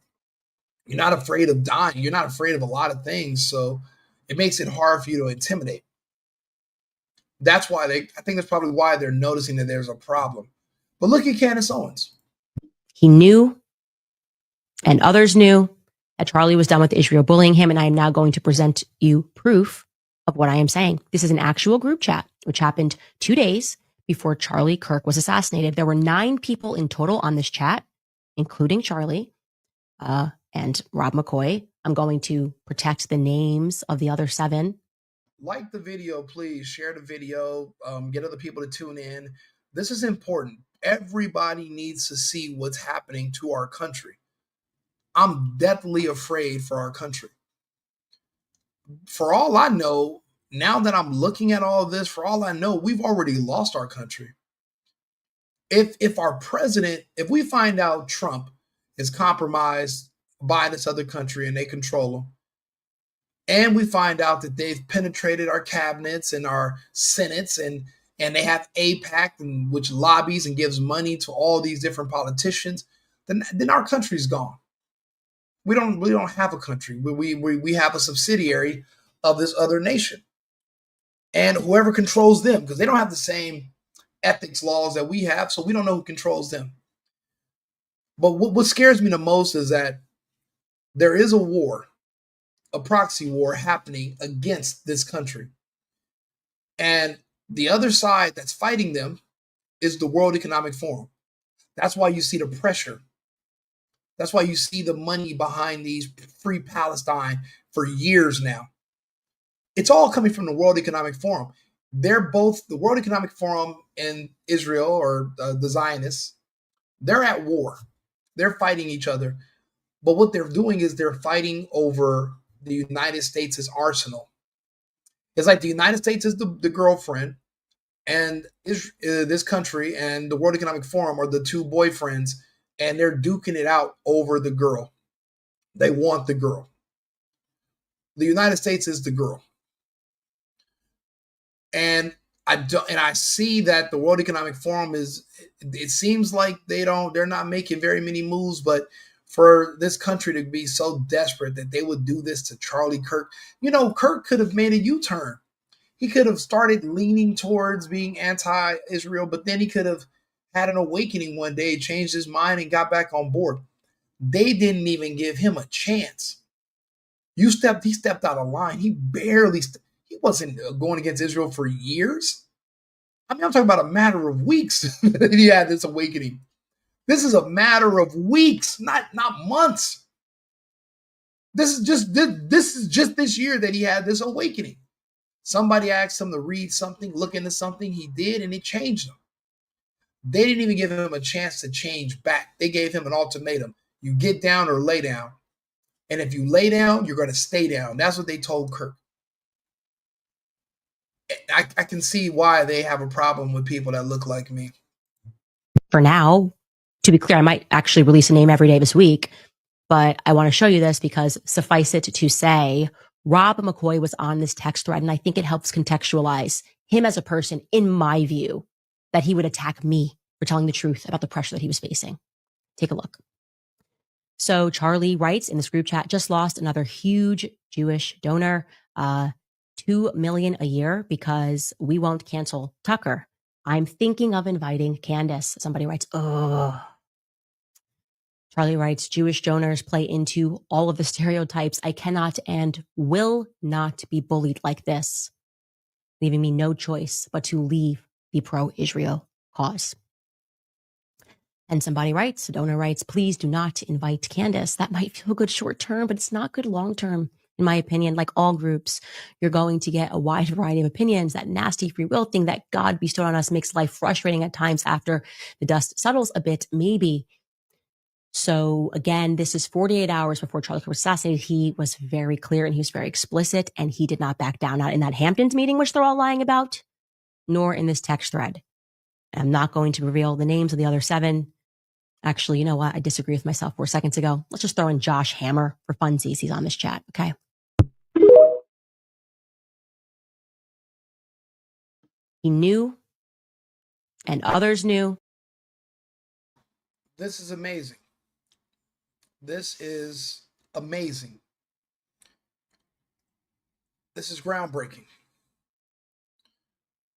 You're not afraid of dying. You're not afraid of a lot of things. So it makes it hard for you to intimidate. That's why I think that's probably why they're noticing that there's a problem. But look at Candace Owens. He knew, and others knew, that Charlie was done with Israel bullying him, and I am now going to present you proof of what I am saying. This is an actual group chat, which happened 2 days before Charlie Kirk was assassinated. There were 9 people in total on this chat, including Charlie and Rob McCoy. I'm going to protect the names of the other 7. Like the video, please. Share the video. Get other people to tune in. This is important. Everybody needs to see what's happening to our country. I'm deathly afraid for our country. For all I know, now that I'm looking at all this, for all I know, we've already lost our country. If our president, if we find out Trump is compromised by this other country and they control him, and we find out that they've penetrated our cabinets and our senates, and they have AIPAC, which lobbies and gives money to all these different politicians, then our country's gone. We don't have a country. We have a subsidiary of this other nation, and whoever controls them, because they don't have the same ethics laws that we have, so we don't know who controls them. But what scares me the most is that there is a war, a proxy war happening against this country, and the other side that's fighting them is the World Economic Forum. That's why you see the pressure. That's why you see the money behind these Free Palestine for years now. It's all coming from the World Economic Forum. They're both, the World Economic Forum and Israel, or the Zionists, they're at war. They're fighting each other. But what they're doing is they're fighting over the United States' arsenal. It's like the United States is the girlfriend, and this country and the World Economic Forum are the 2 boyfriends, and they're duking it out over the girl. They want the girl. The United States is the girl. And I see that the World Economic Forum it seems like they're not making very many moves, but for this country to be so desperate that they would do this to Charlie Kirk. Kirk could have made a U-turn. He could have started leaning towards being anti-Israel, but then he could have had an awakening one day, changed his mind, and got back on board. They didn't even give him a chance. He stepped out of line. He wasn't going against Israel for years. I mean, I'm talking about a matter of weeks that he had this awakening. This is a matter of weeks, not months. This is just this year that he had this awakening. Somebody asked him to read something, look into something. He did, and it changed him. They didn't even give him a chance to change back. They gave him an ultimatum. You get down or lay down. And if you lay down, you're going to stay down. That's what they told Kirk. I can see why they have a problem with people that look like me. For now, to be clear, I might actually release a name every day this week, but I want to show you this because suffice it to say, Rob McCoy was on this text thread, and I think it helps contextualize him as a person, in my view, that he would attack me for telling the truth about the pressure that he was facing. Take a look. So Charlie writes in this group chat, just lost another huge Jewish donor, $2 million a year because we won't cancel Tucker. I'm thinking of inviting Candace. Somebody writes, oh. Charlie writes, Jewish donors play into all of the stereotypes. I cannot and will not be bullied like this, leaving me no choice but to leave the pro-Israel cause. And somebody writes, a donor writes, please do not invite Candace. That might feel good short term, but it's not good long term. In my opinion, like all groups, you're going to get a wide variety of opinions. That nasty free will thing that God bestowed on us makes life frustrating at times after the dust settles a bit, maybe. So again, this is 48 hours before Charlie Kirk was assassinated. He was very clear and he was very explicit, and he did not back down, not in that Hamptons meeting, which they're all lying about, nor in this text thread. I'm not going to reveal the names of the other 7. Actually, you know what? I disagree with myself 4 seconds ago. Let's just throw in Josh Hammer for funsies. He's on this chat. Okay. He knew, and others knew. This is amazing. This is amazing. This is groundbreaking.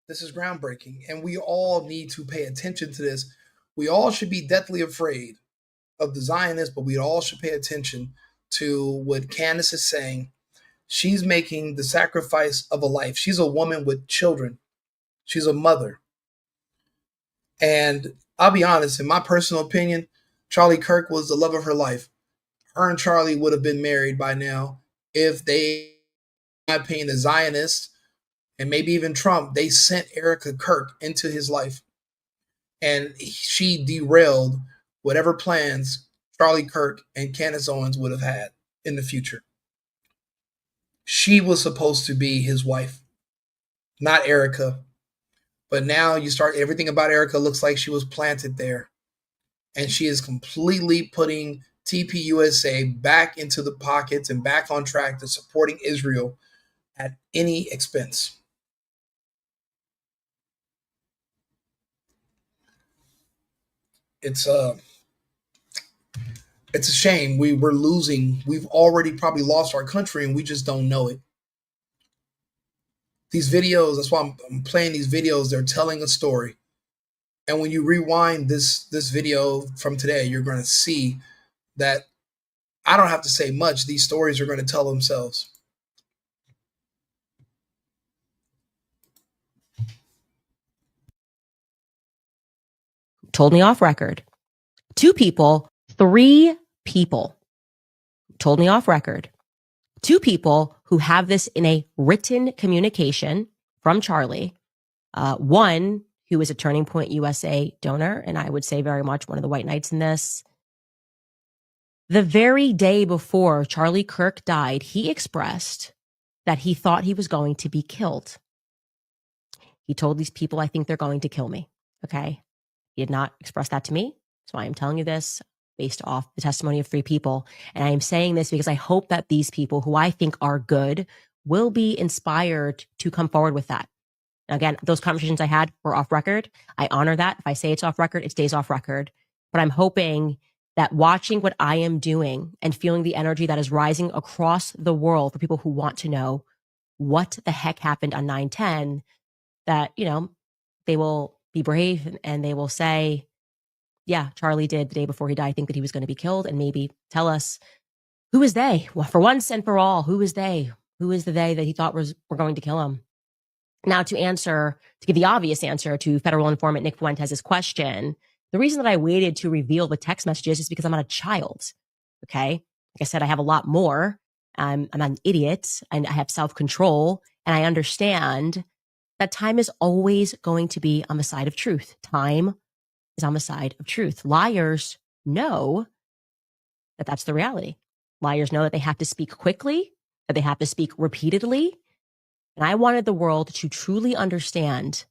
This is groundbreaking. And we all need to pay attention to this. We all should be deathly afraid of the Zionists, but we all should pay attention to what Candace is saying. She's making the sacrifice of a life. She's a woman with children. She's a mother. And I'll be honest, in my personal opinion, Charlie Kirk was the love of her life. Her and Charlie would have been married by now if they, in my opinion, the Zionists and maybe even Trump, they sent Erica Kirk into his life. And she derailed whatever plans Charlie Kirk and Candace Owens would have had in the future. She was supposed to be his wife, not Erica. But now you start, everything about Erica looks like she was planted there. And she is completely putting TPUSA back into the pockets and back on track to supporting Israel at any expense. It's a shame. We're losing. We've already probably lost our country and we just don't know it. These videos, that's why I'm playing these videos, they're telling a story. And when you rewind this video from today, you're going to see that I don't have to say much. These stories are going to tell themselves. Told me off record. 2 people, 3 people told me off record. 2 people who have this in a written communication from Charlie. One who is a Turning Point USA donor, and I would say very much one of the white knights in this. The very day before Charlie Kirk died, he expressed that he thought he was going to be killed. He told these people, I think they're going to kill me. Okay. He did not express that to me. So I am telling you this based off the testimony of 3 people. And I am saying this because I hope that these people who I think are good will be inspired to come forward with that. Again, those conversations I had were off record. I honor that. If I say it's off record, it stays off record. But I'm hoping that watching what I am doing and feeling the energy that is rising across the world for people who want to know what the heck happened on 9/10, that, you know, they will be brave and they will say, yeah, Charlie did the day before he died think that he was going to be killed, and maybe tell us, who is they? Well, for once and for all, who is they? Who is the they that he thought were going to kill him? Now, to give the obvious answer to federal informant Nick Fuentes' question, the reason that I waited to reveal the text messages is because I'm not a child. Okay. Like I said, I have a lot more. I'm an idiot and I have self-control, and I understand that time is always going to be on the side of truth. Time is on the side of truth. Liars know that that's the reality. Liars know that they have to speak quickly, that they have to speak repeatedly. And I wanted the world to truly understand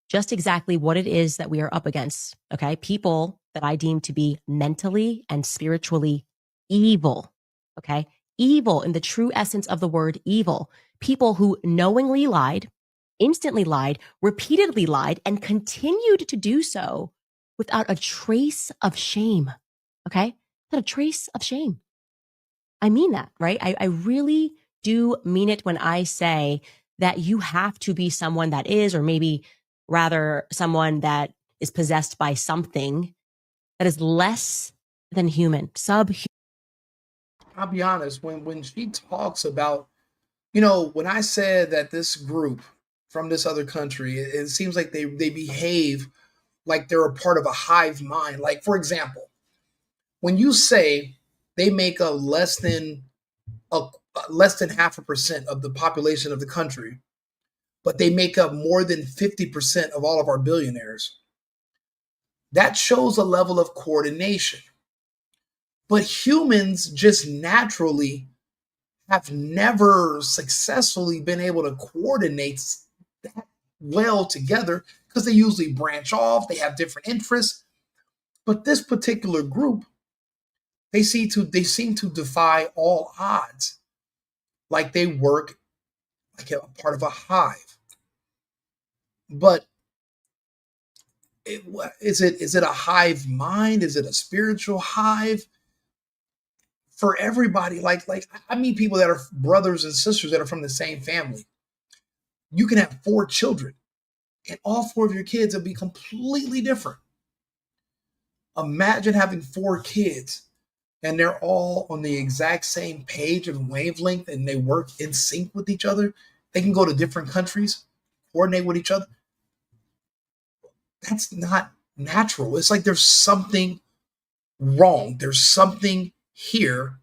just exactly what it is that we are up against. Okay. People that I deem to be mentally and spiritually evil. Okay. Evil in the true essence of the word evil. People who knowingly lied, instantly lied, repeatedly lied, and continued to do so without a trace of shame. Okay. Without a trace of shame. I mean that, right? I really do mean it when I say that you have to be someone that is, or maybe rather someone that is possessed by something that is less than human, subhuman. I'll be honest, when she talks about, you know, when I said that this group from this other country, it seems like they behave like they're a part of a hive mind. Like, for example, when you say they make a less than a less than 0.5% of the population of the country, but they make up more than 50% of all of our billionaires. That shows a level of coordination. But humans just naturally have never successfully been able to coordinate that well together because they usually branch off, they have different interests. But this particular group, they seem to defy all odds, like they work like a part of a hive. But is it a hive mind? Is it a spiritual hive? For everybody, like I meet people that are brothers and sisters that are from the same family. You can have 4 children, and all 4 of your kids will be completely different. Imagine having 4 kids, and they're all on the exact same page and wavelength, and they work in sync with each other. They can go to different countries, coordinate with each other. That's not natural. It's like there's something wrong. There's something here,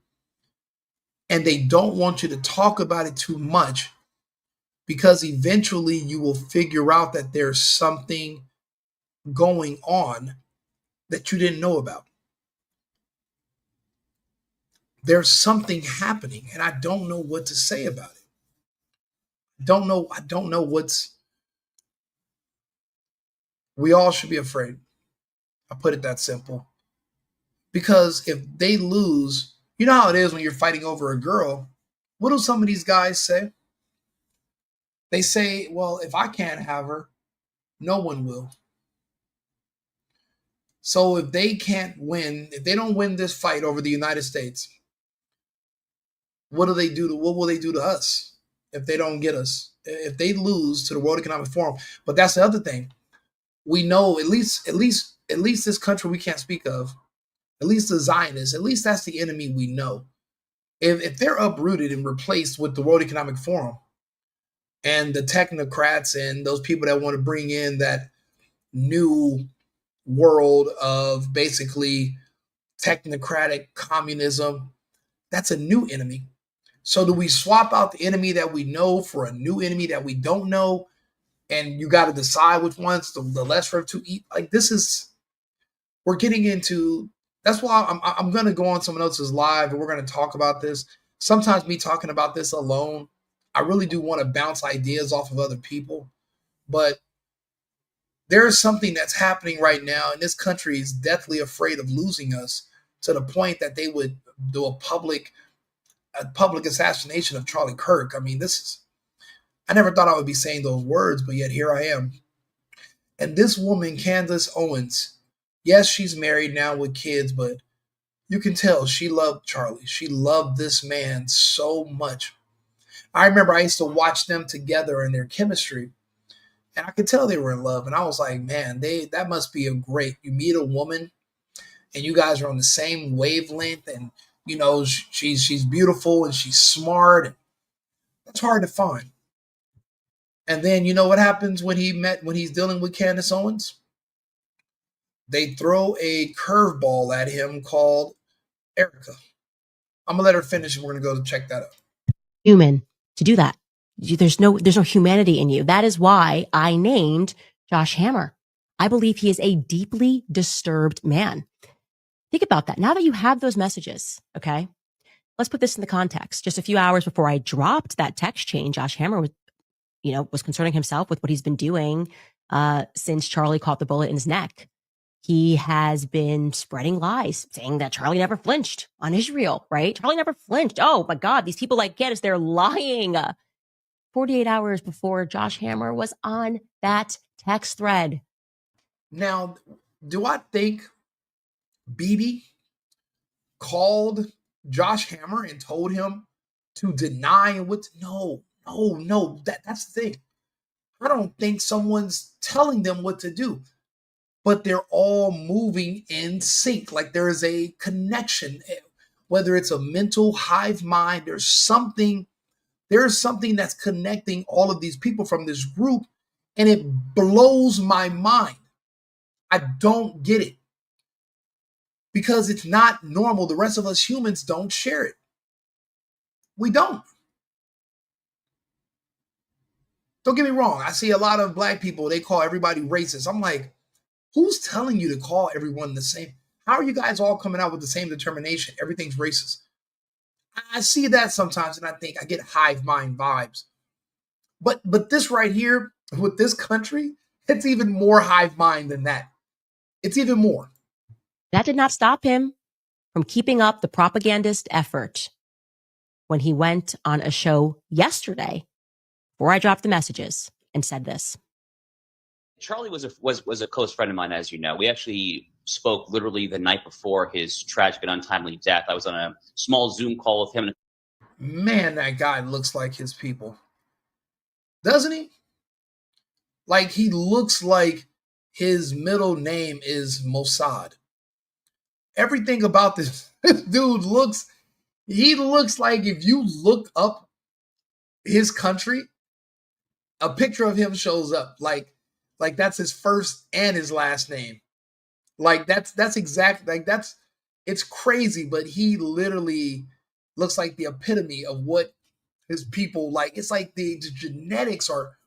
and they don't want you to talk about it too much because eventually you will figure out that there's something going on that you didn't know about. There's something happening, and I don't know what to say about it. I don't know what's. We all should be afraid. I put it that simple. Because if they lose, you know how it is when you're fighting over a girl. What do some of these guys say? They say, well, if I can't have her, no one will. So if they can't win, if they don't win this fight over the United States, what will they do to us if they don't get us? If they lose to the World Economic Forum? But that's the other thing. We know at least this country we can't speak of, at least the Zionists, at least that's the enemy we know. If they're uprooted and replaced with the World Economic Forum and the technocrats and those people that want to bring in that new world of basically technocratic communism, that's a new enemy. So do we swap out the enemy that we know for a new enemy that we don't know? And you got to decide which one's the lesser of two evils. Like we're getting into. That's why I'm going to go on someone else's live and we're going to talk about this. Sometimes me talking about this alone, I really do want to bounce ideas off of other people. But there is something that's happening right now, and this country is deathly afraid of losing us to the point that they would do a public assassination of Charlie Kirk. I mean, I never thought I would be saying those words, but yet here I am. And this woman, Candace Owens, yes, she's married now with kids, but you can tell she loved Charlie. She loved this man so much. I remember I used to watch them together and their chemistry, and I could tell they were in love. And I was like, man, that must be you meet a woman and you guys are on the same wavelength, and you know, she's beautiful and she's smart. And that's hard to find. And then you know what happens when he's dealing with Candace Owens? They throw a curveball at him called Erica. I'm gonna let her finish, and we're gonna go to check that out. Human to do that. There's no humanity in you. That is why I named Josh Hammer. I believe he is a deeply disturbed man. Think about that. Now that you have those messages, okay, let's put this in the context. Just a few hours before I dropped that text chain, Josh Hammer was concerning himself with what he's been doing since Charlie caught the bullet in his neck. He has been spreading lies, saying that Charlie never flinched on Israel, right? Charlie never flinched. Oh my God, these people like Candace, they're lying. 48 hours before Josh Hammer was on that text thread. Now, do I think Bibi called Josh Hammer and told him to deny what? No. That's the thing. I don't think someone's telling them what to do, but they're all moving in sync. Like there is a connection, whether it's a mental hive mind, there's something that's connecting all of these people from this group, and it blows my mind. I don't get it because it's not normal. The rest of us humans don't share it. We don't. Don't get me wrong. I see a lot of black people, they call everybody racist. I'm like, who's telling you to call everyone the same? How are you guys all coming out with the same determination? Everything's racist. I see that sometimes and I think I get hive mind vibes. But this right here with this country, it's even more hive mind than that. It's even more. That did not stop him from keeping up the propagandist effort when he went on a show yesterday before I dropped the messages and said this. Charlie was a close friend of mine, as you know. We actually spoke literally the night before his tragic and untimely death. I was on a small Zoom call with him. Man, that guy looks like his people. Doesn't he? Like, he looks like his middle name is Mossad. Everything about this dude looks like, if you look up his country, a picture of him shows up. Like that's his first and his last name. Like that's exactly, like it's crazy, but he literally looks like the epitome of what his people like. It's like the genetics are,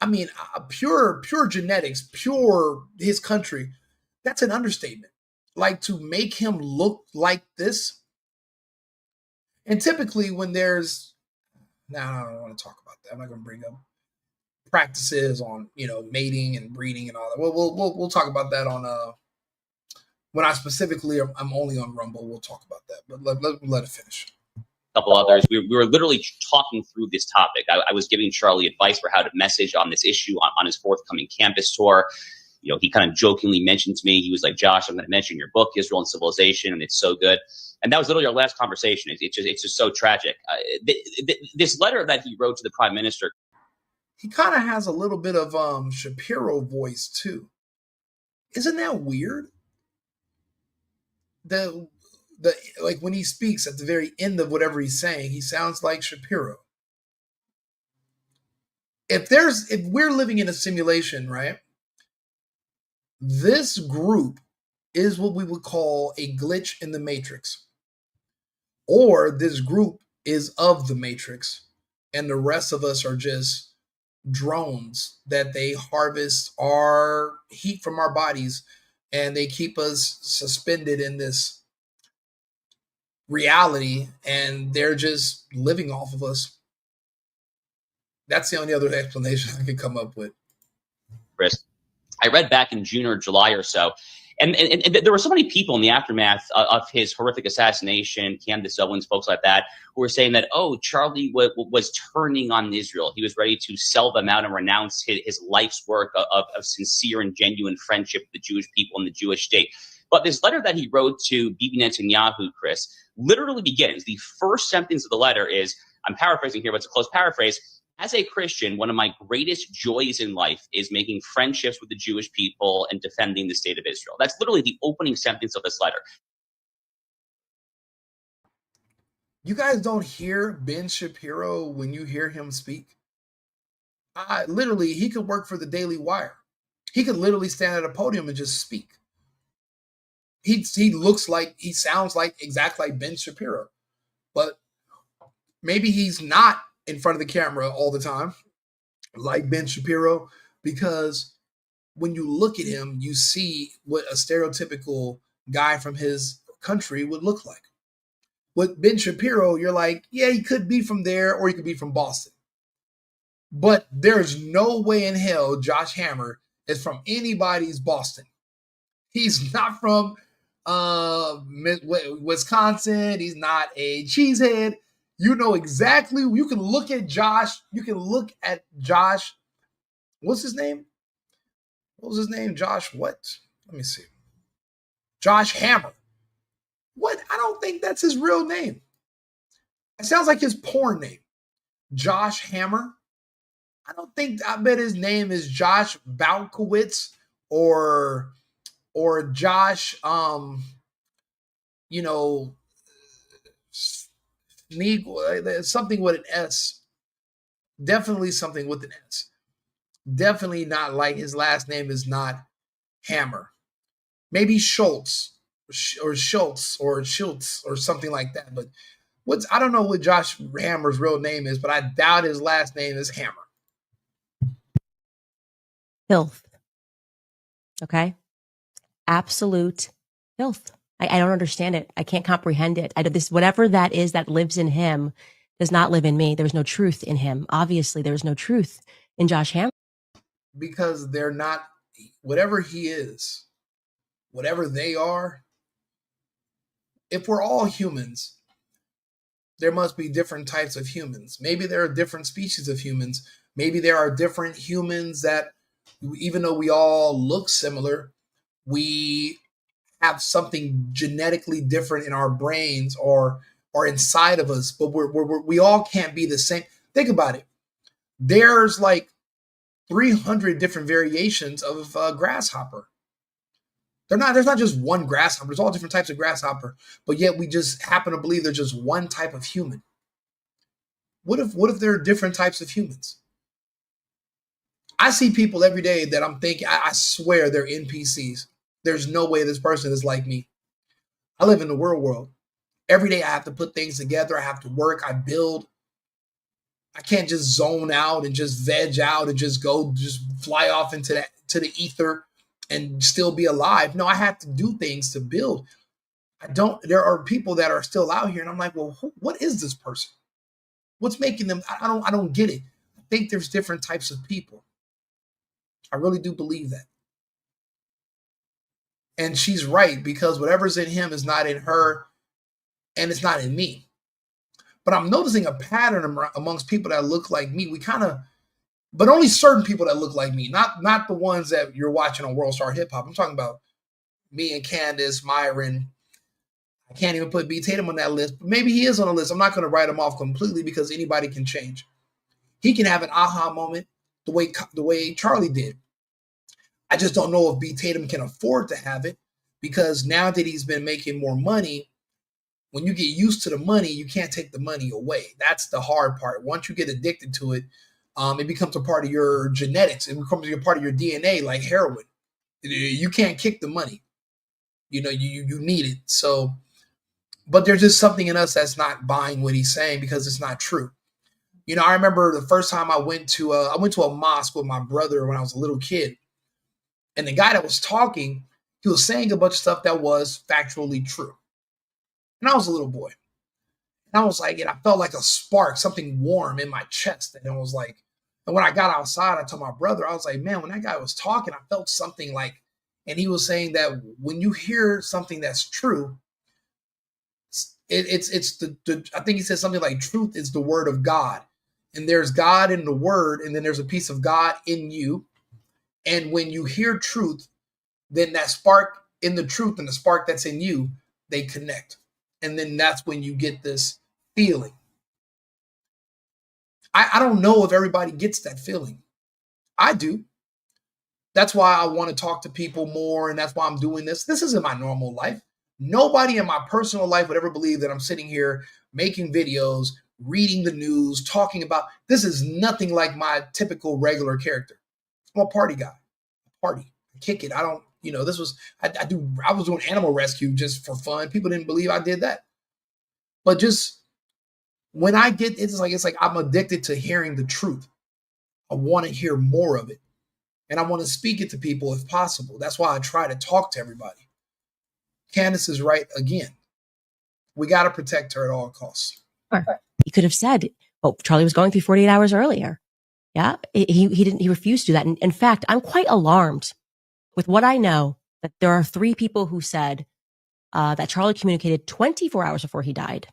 I mean, pure genetics, pure his country. That's an understatement. Like, to make him look like this. And typically when there's, now I don't want to talk about that. I'm not going to bring up practices on, mating and breeding and all that. We'll talk about that on when I specifically I'm only on Rumble. We'll talk about that. But let it finish. A couple others. We were literally talking through this topic. I was giving Charlie advice for how to message on this issue on his forthcoming campus tour. He kind of jokingly mentioned to me, he was like, Josh, I'm going to mention your book, Israel and Civilization, and it's so good. And that was literally our last conversation. It's just so tragic. This letter that he wrote to the prime minister. He kind of has a little bit of Shapiro voice too. Isn't that weird? The like when he speaks at the very end of whatever he's saying, he sounds like Shapiro. If we're living in a simulation, right? This group is what we would call a glitch in the matrix. Or this group is of the matrix, and the rest of us are just drones that they harvest our heat from our bodies, and they keep us suspended in this reality, and they're just living off of us. That's the only other explanation I could come up with. Chris, I read back in June or July or so, and there were so many people in the aftermath of his horrific assassination, Candace Owens, folks like that, who were saying that, Charlie was turning on Israel. He was ready to sell them out and renounce his life's work of sincere and genuine friendship with the Jewish people and the Jewish state. But this letter that he wrote to Bibi Netanyahu, Chris, literally begins. The first sentence of the letter is, I'm paraphrasing here, but it's a close paraphrase. As a Christian, one of my greatest joys in life is making friendships with the Jewish people and defending the state of Israel. That's literally the opening sentence of this letter. You guys don't hear Ben Shapiro when you hear him speak? Literally, he could work for the Daily Wire. He could literally stand at a podium and just speak. He sounds like exactly like Ben Shapiro. But maybe he's not in front of the camera all the time, like Ben Shapiro, because when you look at him, you see what a stereotypical guy from his country would look like. With Ben Shapiro, you're like, yeah, he could be from there or he could be from Boston. But there's no way in hell Josh Hammer is from anybody's Boston. He's not from Wisconsin. He's not a cheesehead. You know exactly. You can look at Josh. What's his name? What was his name? Josh what? Let me see. Josh Hammer. What? I don't think that's his real name. It sounds like his porn name. Josh Hammer. I bet his name is Josh Balkowitz or Josh, something with an S. Definitely something with an S. Definitely not like his last name is not Hammer. Maybe Schultz or something like that. But I don't know what Josh Hammer's real name is, but I doubt his last name is Hammer. Filth. Okay? Absolute filth. I don't understand it. I can't comprehend it. Whatever that is that lives in him does not live in me. There's no truth in him. Obviously, there's no truth in Josh Hammer. Because they're not, whatever he is, whatever they are, if we're all humans, there must be different types of humans. Maybe there are different species of humans. Maybe there are different humans that, even though we all look similar, we have something genetically different in our brains or inside of us, but we all can't be the same. Think about it. There's like 300 different variations of grasshopper. There's not just one grasshopper. There's all different types of grasshopper, but yet we just happen to believe there's just one type of human. What if there are different types of humans? I see people every day that I'm thinking, I swear they're NPCs. There's no way this person is like me. I live in the real world. Every day I have to put things together. I have to work. I build. I can't just zone out and just veg out and just fly off into the ether and still be alive. No, I have to do things to build. There are people that are still out here and I'm like, well, what is this person? What's making them? I don't get it. I think there's different types of people. I really do believe that. And she's right, because whatever's in him is not in her and it's not in me. But I'm noticing a pattern amongst people that look like me. But only certain people that look like me, not the ones that you're watching on World Star Hip Hop. I'm talking about me and Candace, Myron. I can't even put B. Tatum on that list, but maybe he is on the list. I'm not going to write him off completely because anybody can change. He can have an aha moment the way Charlie did. I just don't know if B. Tatum can afford to have it, because now that he's been making more money, when you get used to the money, you can't take the money away. That's the hard part. Once you get addicted to it, it becomes a part of your genetics. It becomes a part of your DNA, like heroin. You can't kick the money. You need it. So, but there's just something in us that's not buying what he's saying because it's not true. I remember the first time I went to a mosque with my brother when I was a little kid. And the guy that was talking, he was saying a bunch of stuff that was factually true. And I was a little boy. And I was like, and I felt like a spark, something warm in my chest. And it was like, and when I got outside, I told my brother, I was like, man, when that guy was talking, I felt something like, and he was saying that when you hear something that's true, it's I think he said something like truth is the word of God. And there's God in the word, and then there's a piece of God in you. And when you hear truth, then that spark in the truth and the spark that's in you, they connect. And then that's when you get this feeling. I don't know if everybody gets that feeling. I do. That's why I want to talk to people more, and that's why I'm doing this. This isn't my normal life. Nobody in my personal life would ever believe that I'm sitting here making videos, reading the news, talking about, this is nothing like my typical regular character. I'm a party guy. Party. I kick it. I don't, this was, I was doing animal rescue just for fun. People didn't believe I did that. But just when I get, it's like I'm addicted to hearing the truth. I want to hear more of it. And I want to speak it to people if possible. That's why I try to talk to everybody. Candace is right again. We got to protect her at all costs. He could have said, Charlie was going through 48 hours earlier. Yeah, he refused to do that. And in fact, I'm quite alarmed with what I know that there are 3 people who said that Charlie communicated 24 hours before he died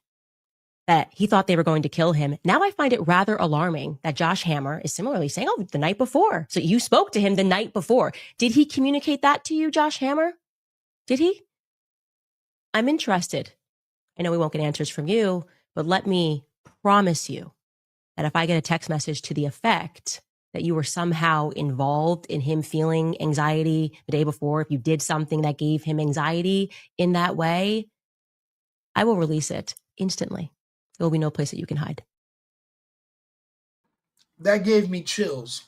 that he thought they were going to kill him. Now I find it rather alarming that Josh Hammer is similarly saying, the night before. So you spoke to him the night before. Did he communicate that to you, Josh Hammer? Did he? I'm interested. I know we won't get answers from you, but let me promise you that if I get a text message to the effect that you were somehow involved in him feeling anxiety the day before, if you did something that gave him anxiety in that way, I will release it instantly. There will be no place that you can hide. That gave me chills.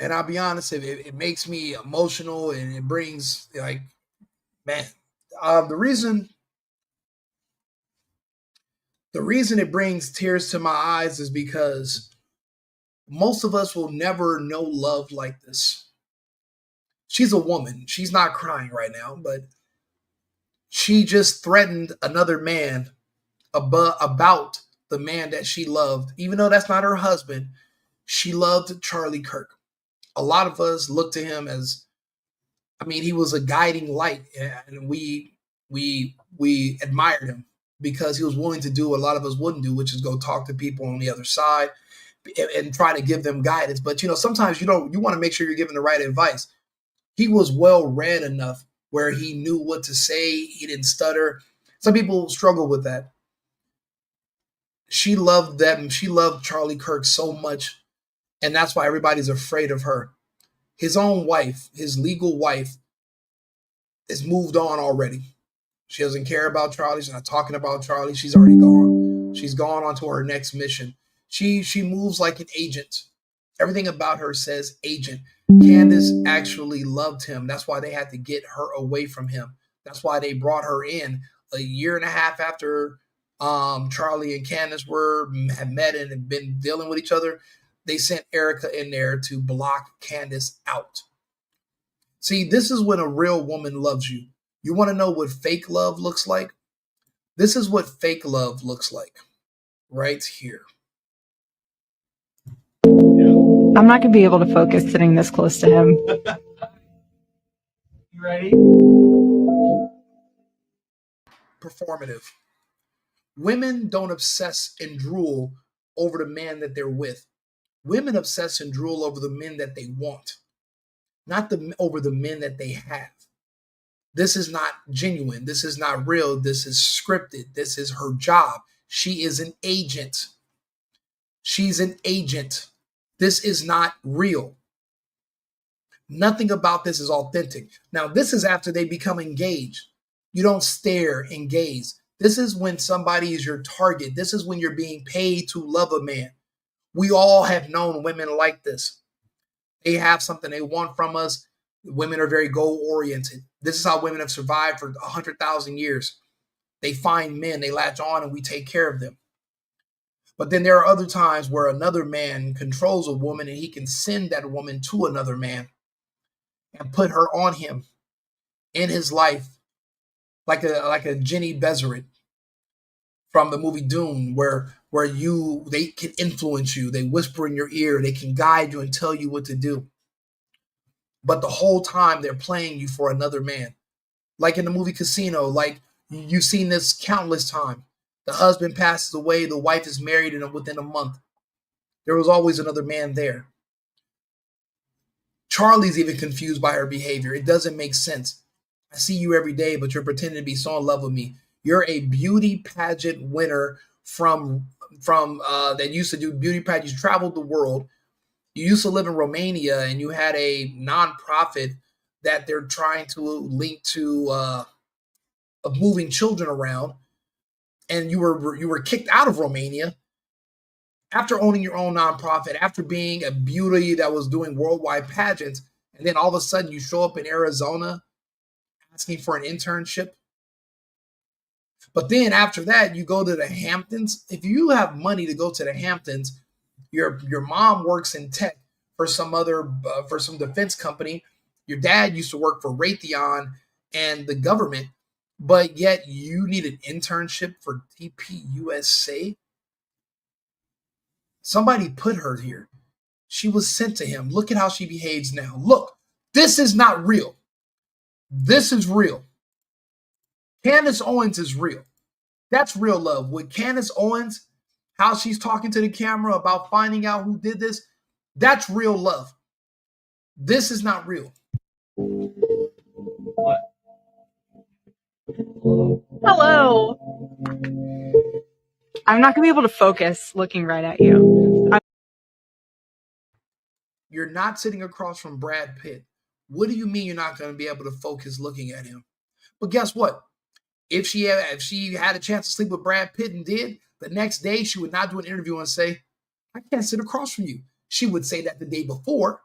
And I'll be honest, it makes me emotional, and it brings, man. The reason The reason it brings tears to my eyes is because most of us will never know love like this. She's a woman. She's not crying right now, but she just threatened another man about the man that she loved. Even though that's not her husband, she loved Charlie Kirk. A lot of us look to him as, he was a guiding light, and we admired him because he was willing to do what a lot of us wouldn't do, which is go talk to people on the other side and try to give them guidance. But sometimes you want to make sure you're giving the right advice. He was well read enough where he knew what to say. He didn't stutter. Some people struggle with that. She loved them. She loved Charlie Kirk so much, and that's why everybody's afraid of her. His own wife, his legal wife, is moved on already. She doesn't care about Charlie. She's not talking about Charlie. She's already gone. She's gone on to her next mission. She moves like an agent. Everything about her says agent. Candace actually loved him. That's why they had to get her away from him. That's why they brought her in a year and a half after Charlie and Candace had met and had been dealing with each other. They sent Erica in there to block Candace out. See, this is when a real woman loves you. You want to know what fake love looks like? This is what fake love looks like right here. I'm not going to be able to focus sitting this close to him. You ready? Performative. Women don't obsess and drool over the man that they're with. Women obsess and drool over the men that they want, not over the men that they have. This is not genuine. This is not real. This is scripted. This is her job. She is an agent. She's an agent. This is not real. Nothing about this is authentic. Now, this is after they become engaged. You don't stare and gaze. This is when somebody is your target. This is when you're being paid to love a man. We all have known women like this. They have something they want from us. Women are very goal-oriented. This is how women have survived for 100,000 years. They find men, they latch on, and we take care of them. But then there are other times where another man controls a woman and he can send that woman to another man and put her on him in his life, like a Jenny Bezeret from the movie Dune, where they can influence you. They whisper in your ear. They can guide you and tell you what to do. But the whole time they're playing you for another man. Like in the movie Casino, like you've seen this countless times. The husband passes away. The wife is married within a month. There was always another man there. Charlie's even confused by her behavior. It doesn't make sense. I see you every day, but you're pretending to be so in love with me. You're a beauty pageant winner from that used to do beauty pageants. You traveled the world. You used to live in Romania, and you had a nonprofit that they're trying to link to of moving children around. And you were kicked out of Romania after owning your own nonprofit, after being a beauty that was doing worldwide pageants, and then all of a sudden you show up in Arizona asking for an internship. But then after that, you go to the Hamptons. If you have money to go to the Hamptons, your mom works in tech for some defense company. Your dad used to work for Raytheon and the government, but yet you need an internship for TPUSA. Somebody put her here. She was sent to him. Look at how she behaves now. Look, this is not real. This is real. Candace Owens is real. That's real love. With Candace Owens, how she's talking to the camera about finding out who did this, that's real love. This is not real. What? Hello. I'm not going to be able to focus looking right at you. You're not sitting across from Brad Pitt. What do you mean you're not going to be able to focus looking at him? But guess what? If she had a chance to sleep with Brad Pitt and did, the next day she would not do an interview and say, I can't sit across from you. She would say that the day before.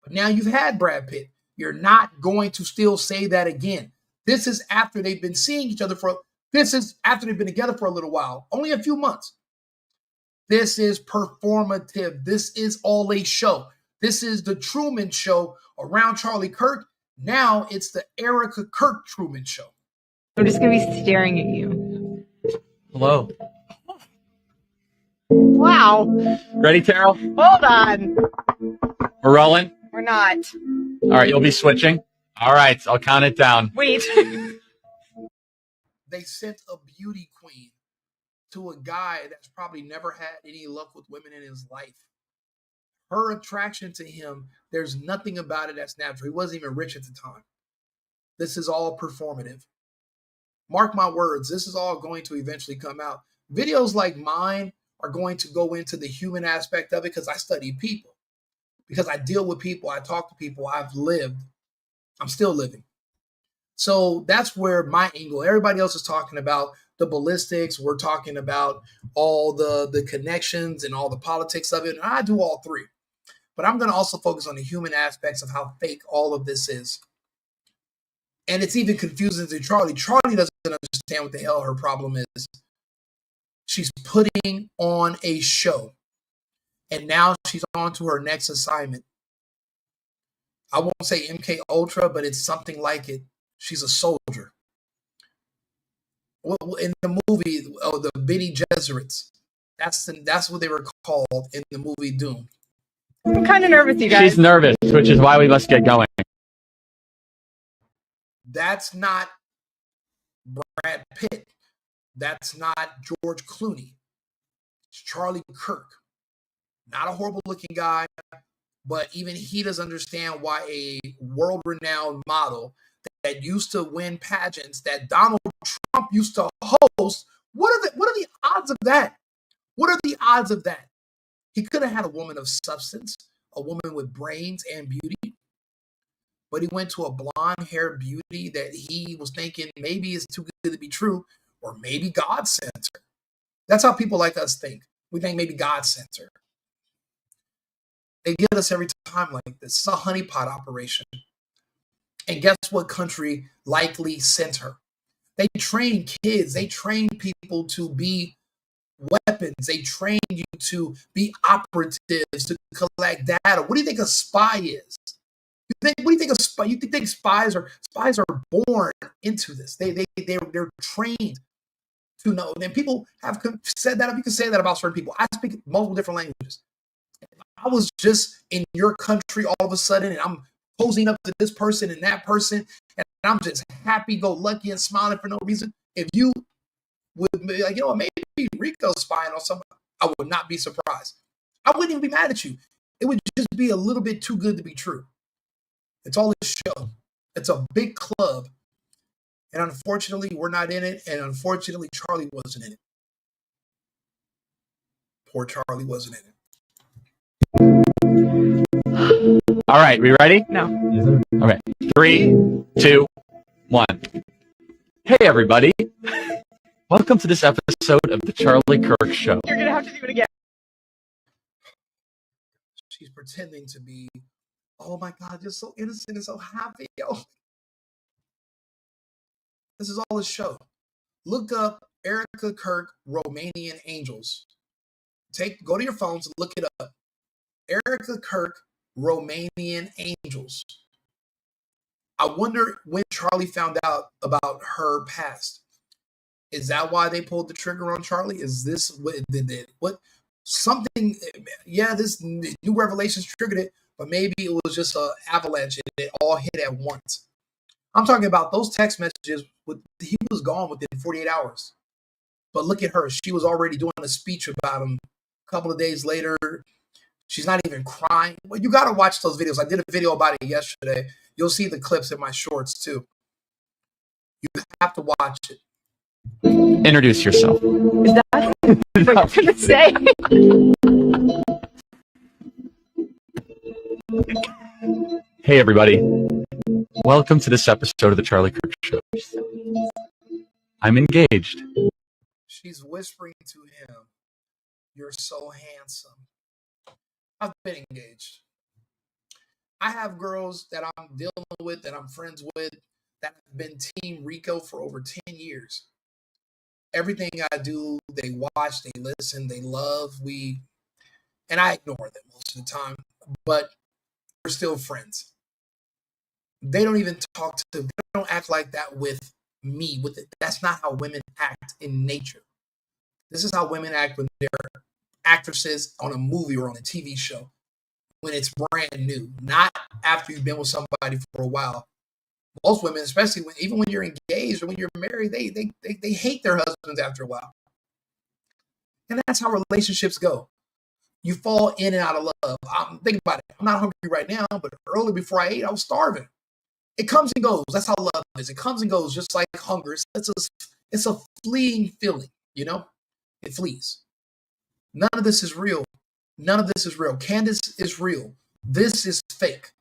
But now you've had Brad Pitt. You're not going to still say that again. This is after they've been seeing each other for, This is after they've been together for a little while, only a few months. This is performative. This is all a show. This is the Truman Show around Charlie Kirk. Now it's the Erica Kirk Truman Show. I'm just going to be staring at you. Hello. Wow. Ready, Terrell? Hold on. We're rolling? We're not. All right, you'll be switching. All right, I'll count it down. Wait. They sent a beauty queen to a guy that's probably never had any luck with women in his life. Her attraction to him, there's nothing about it that's natural. He wasn't even rich at the time. This is all performative. Mark my words, this is all going to eventually come out. Videos like mine are going to go into the human aspect of it because I study people. Because I deal with people, I talk to people, I've lived. I'm still living. So that's where my angle, everybody else is talking about the ballistics. We're talking about all the connections and all the politics of it. And I do all three. But I'm going to also focus on the human aspects of how fake all of this is. And it's even confusing to Charlie. Charlie doesn't understand what the hell her problem is. She's putting on a show. And now she's on to her next assignment. I won't say MK Ultra, but it's something like it. She's a soldier. In the movie, the Bene Gesserits, that's what they were called in the movie Doom. I'm kind of nervous, you guys. She's nervous, which is why we must get going. That's not Brad Pitt. That's not George Clooney. It's Charlie Kirk. Not a horrible looking guy, but even he doesn't understand why a world-renowned model that used to win pageants that Donald Trump used to host, what are the odds of that? What are the odds of that? He could have had a woman of substance, a woman with brains and beauty, but he went to a blonde-haired beauty that he was thinking maybe is too good to be true, or maybe God sent her. That's how people like us think. We think maybe God sent her. They get us every time like this. It's a honeypot operation. And guess what country likely sent her? They train kids. They train people to be weapons. They train you to be operatives, to collect data. What do you think a spy is? What do you think a spy? You think spies are born into this? They're trained to know. And people have said that. You can say that about certain people. I speak multiple different languages. If I was just in your country all of a sudden, and I'm posing up to this person and that person, and I'm just happy-go-lucky and smiling for no reason. If you would be like, maybe Rico's spying on somebody, I would not be surprised. I wouldn't even be mad at you. It would just be a little bit too good to be true. It's all a show. It's a big club. And unfortunately, we're not in it. And unfortunately, Charlie wasn't in it. Poor Charlie wasn't in it. All right, we ready? No. Okay. 3, 2, 1. Hey, everybody. Welcome to this episode of the Charlie Kirk Show. You're going to have to do it again. She's pretending to be, oh my God, you're so innocent and so happy. Oh. This is all a show. Look up Erica Kirk, Romanian Angels. Go to your phones and look it up. Erica Kirk, Romanian Angels. I wonder when Charlie found out about her past. Is that why they pulled the trigger on Charlie? Is this what something? Yeah, this new revelations triggered it, but maybe it was just an avalanche and it all hit at once. I'm talking about those text messages. He was gone within 48 hours. But look at her. She was already doing a speech about him a couple of days later. She's not even crying. Well, you got to watch those videos. I did a video about it yesterday. You'll see the clips in my shorts too. You have to watch it. Introduce yourself. Is that what you're going to say? Hey, everybody. Welcome to this episode of the Charlie Kirk Show. I'm engaged. She's whispering to him, "You're so handsome." I've been engaged. I have girls that I'm dealing with, that I'm friends with, that have been Team Rico for over 10 years. everything I do, they watch, they listen, they love. And I ignore them most of the time, but we're still friends. They don't even talk to, they don't act like that with me. That's not how women act in nature. This is how women act when they're actresses on a movie or on a TV show, when it's brand new, not after you've been with somebody for a while. Most women, especially even when you're engaged or when you're married, they hate their husbands after a while. And that's how relationships go. You fall in and out of love. Think about it. I'm not hungry right now, but early before I ate, I was starving. It comes and goes. That's how love is. It comes and goes, just like hunger. It's a fleeting feeling, you know? It flees. None of this is real. None of this is real. Candace is real. This is fake.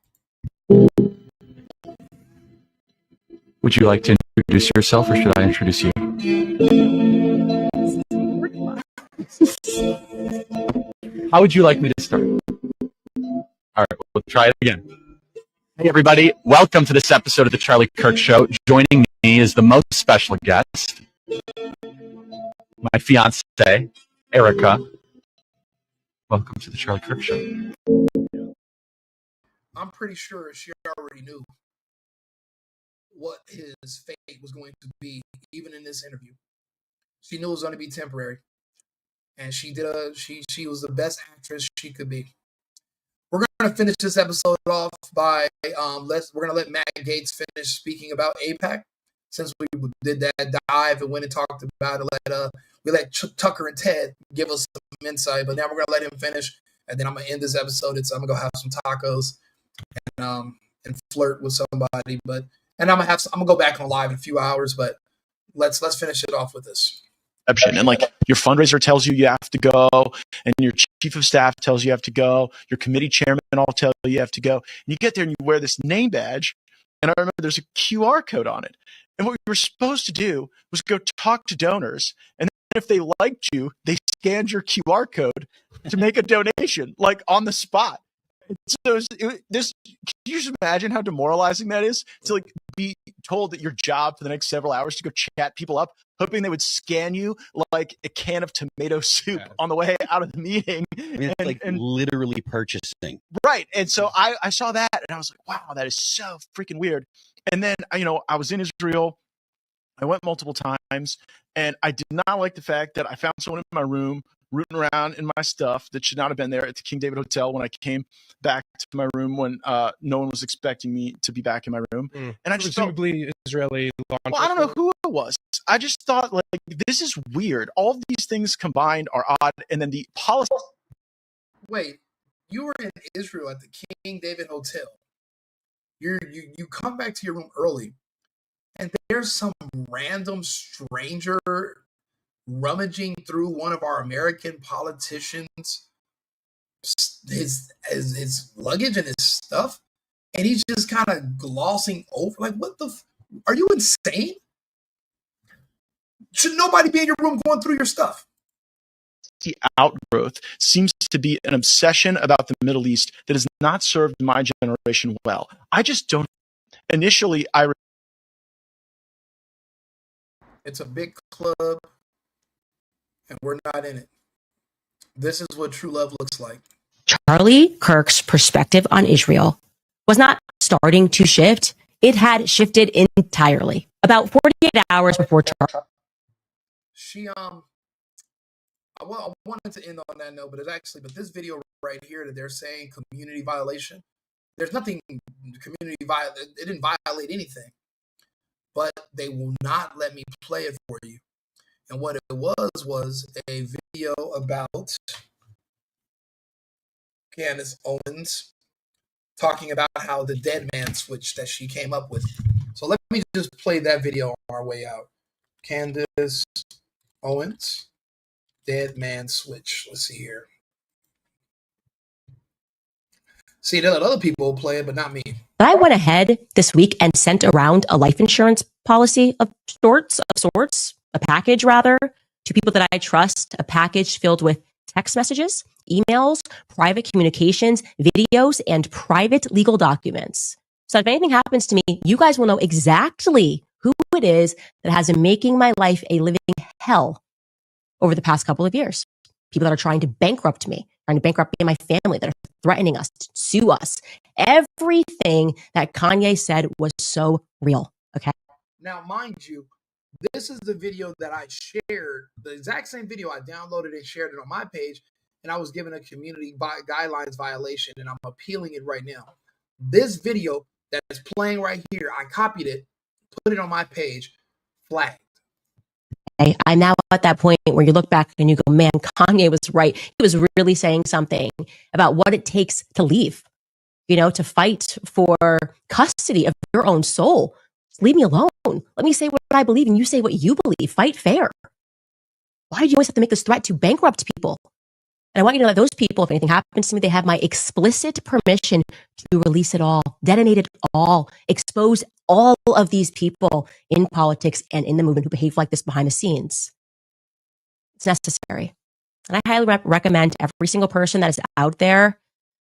Would you like to introduce yourself, or should I introduce you? How would you like me to start? All right, we'll try it again. Hey, everybody. Welcome to this episode of the Charlie Kirk Show. Joining me is the most special guest, my fiancée, Erica. Welcome to the Charlie Kirk Show. I'm pretty sure she already knew what his fate was going to be, even in this interview. She knew it was going to be temporary. And she was the best actress she could be. We're going to finish this episode off by we're going to let Matt Gaetz finish speaking about AIPAC, since we did that dive and went and talked about it. We let Tucker and Ted give us some insight, but now we're going to let him finish, and then I'm going to end this episode. I'm going to go have some tacos and flirt with somebody, and I'm going to go back on live in a few hours, but let's finish it off with this. And like your fundraiser tells you have to go, and your chief of staff tells you have to go, your committee chairman all tell you have to go, and you get there and you wear this name badge, and I remember there's a QR code on it, and what we were supposed to do was go talk to donors, and then if they liked you, they scanned your QR code to make a donation, like on the spot. So can you just imagine how demoralizing that is, to like be told that your job for the next several hours to go chat people up, hoping they would scan you like a can of tomato soup on the way out of the meeting. I mean, it's and literally purchasing. Right. And so I saw that and I was like, wow, that is so freaking weird. And then, I was in Israel. I went multiple times, and I did not like the fact that I found someone in my room rooting around in my stuff that should not have been there at the King David Hotel when I came back to my room when no one was expecting me to be back in my room. And I just presumably Israeli law enforcement. Well, I don't know who it was. I just thought, like, this is weird. All of these things combined are odd, and then the policy. Wait, you were in Israel at the King David Hotel. You come back to your room early, and there's some random stranger rummaging through one of our American politicians' his luggage and his stuff, and he's just kind of glossing over. Like, what the? Are you insane? Should nobody be in your room going through your stuff? The outgrowth seems to be an obsession about the Middle East that has not served my generation well. I just don't. Initially, it's a big club, and we're not in it. This is what true love looks like. Charlie Kirk's perspective on Israel was not starting to shift. It had shifted entirely. About 48 hours before Charlie. I wanted to end on that note, but this video right here that they're saying community violation, there's nothing it didn't violate anything, but they will not let me play it for you. And what it was a video about Candace Owens talking about how the dead man switch that she came up with. So let me just play that video on our way out. Candace Owens, dead man switch. Let's see here. See, there are other people who play it, but not me. I went ahead this week and sent around a life insurance policy of sorts, a package rather, to people that I trust, a package filled with text messages, emails, private communications, videos, and private legal documents. So if anything happens to me, you guys will know exactly who it is that has been making my life a living hell over the past couple of years. People that are trying to bankrupt me, trying to bankrupt me and my family, that are threatening us, to sue us. Everything that Kanye said was so real. Okay. Now, mind you, this is the video that I shared, the exact same video. I downloaded and shared it on my page, and I was given a community guidelines violation, and I'm appealing it right now. This video that's playing right here, I copied it, put it on my page, flagged. I'm now at that point where you look back and you go, man, Kanye was right. He was really saying something about what it takes to leave, to fight for custody of your own soul. Just leave me alone. Let me say what I believe and you say what you believe. Fight fair. Why do you always have to make this threat to bankrupt people? And I want you to know that those people, if anything happens to me, they have my explicit permission to release it all, detonate it all, expose all of these people in politics and in the movement who behave like this behind the scenes. It's necessary. And I highly recommend every single person that is out there,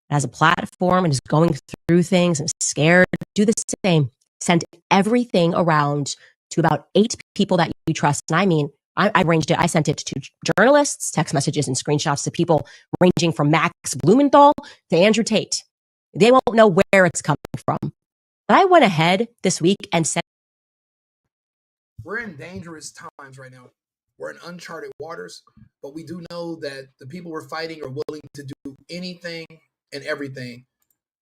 that has a platform and is going through things and is scared, do the same. Send everything around to about 8 people that you trust. And I mean, I arranged it. I sent it to journalists, text messages, and screenshots to people ranging from Max Blumenthal to Andrew Tate. They won't know where it's coming from. But I went ahead this week and said, we're in dangerous times right now. We're in uncharted waters, but we do know that the people we're fighting are willing to do anything and everything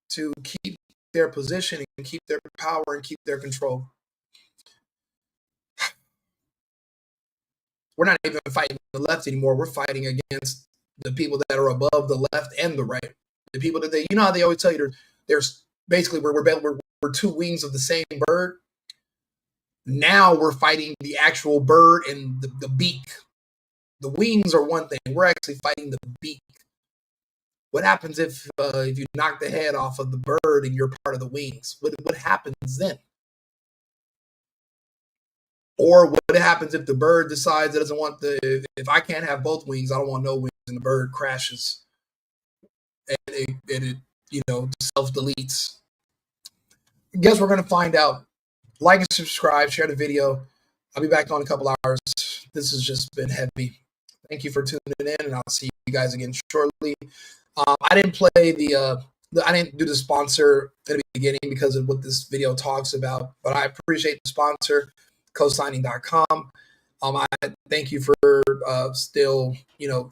to keep their position and keep their power and keep their control. We're not even fighting the left anymore. We're fighting against the people that are above the left and the right. The people that how they always tell you there's basically we're 2 wings of the same bird. Now we're fighting the actual bird and the beak. The wings are one thing. We're actually fighting the beak. What happens if you knock the head off of the bird and you're part of the wings? What happens then? Or what happens if the bird decides it doesn't want if I can't have both wings, I don't want no wings, and the bird crashes and it self-deletes. Guess we're going to find out. Like and subscribe, share the video. I'll be back on in a couple hours. This has just been heavy. Thank you for tuning in, and I'll see you guys again shortly. I didn't play I didn't do the sponsor in the beginning because of what this video talks about, but I appreciate the sponsor, cosigning.com. I thank you for still,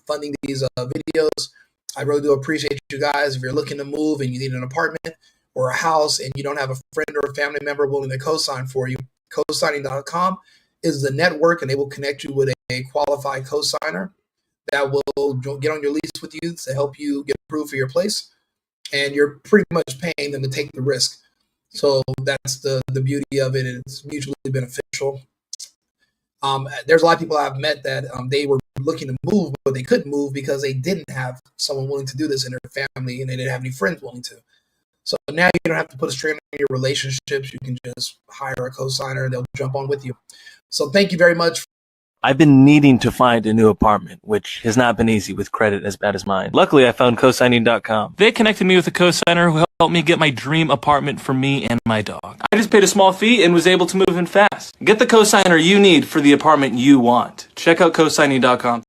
funding these videos. I really do appreciate you guys. If you're looking to move and you need an apartment or a house and you don't have a friend or a family member willing to co-sign for you, cosigning.com is the network, and they will connect you with a qualified co-signer that will get on your lease with you to help you get approved for your place. And you're pretty much paying them to take the risk. So that's the beauty of it. It's mutually beneficial. There's a lot of people I've met that they were looking to move, but they couldn't move because they didn't have someone willing to do this in their family, and they didn't have any friends willing to. So now you don't have to put a strain on your relationships. You can just hire a co-signer and they'll jump on with you. So thank you very much. I've been needing to find a new apartment, which has not been easy with credit as bad as mine. Luckily, I found cosigning.com. They connected me with a co-signer who helped me get my dream apartment for me and my dog. I just paid a small fee and was able to move in fast. Get the co-signer you need for the apartment you want. Check out cosigning.com.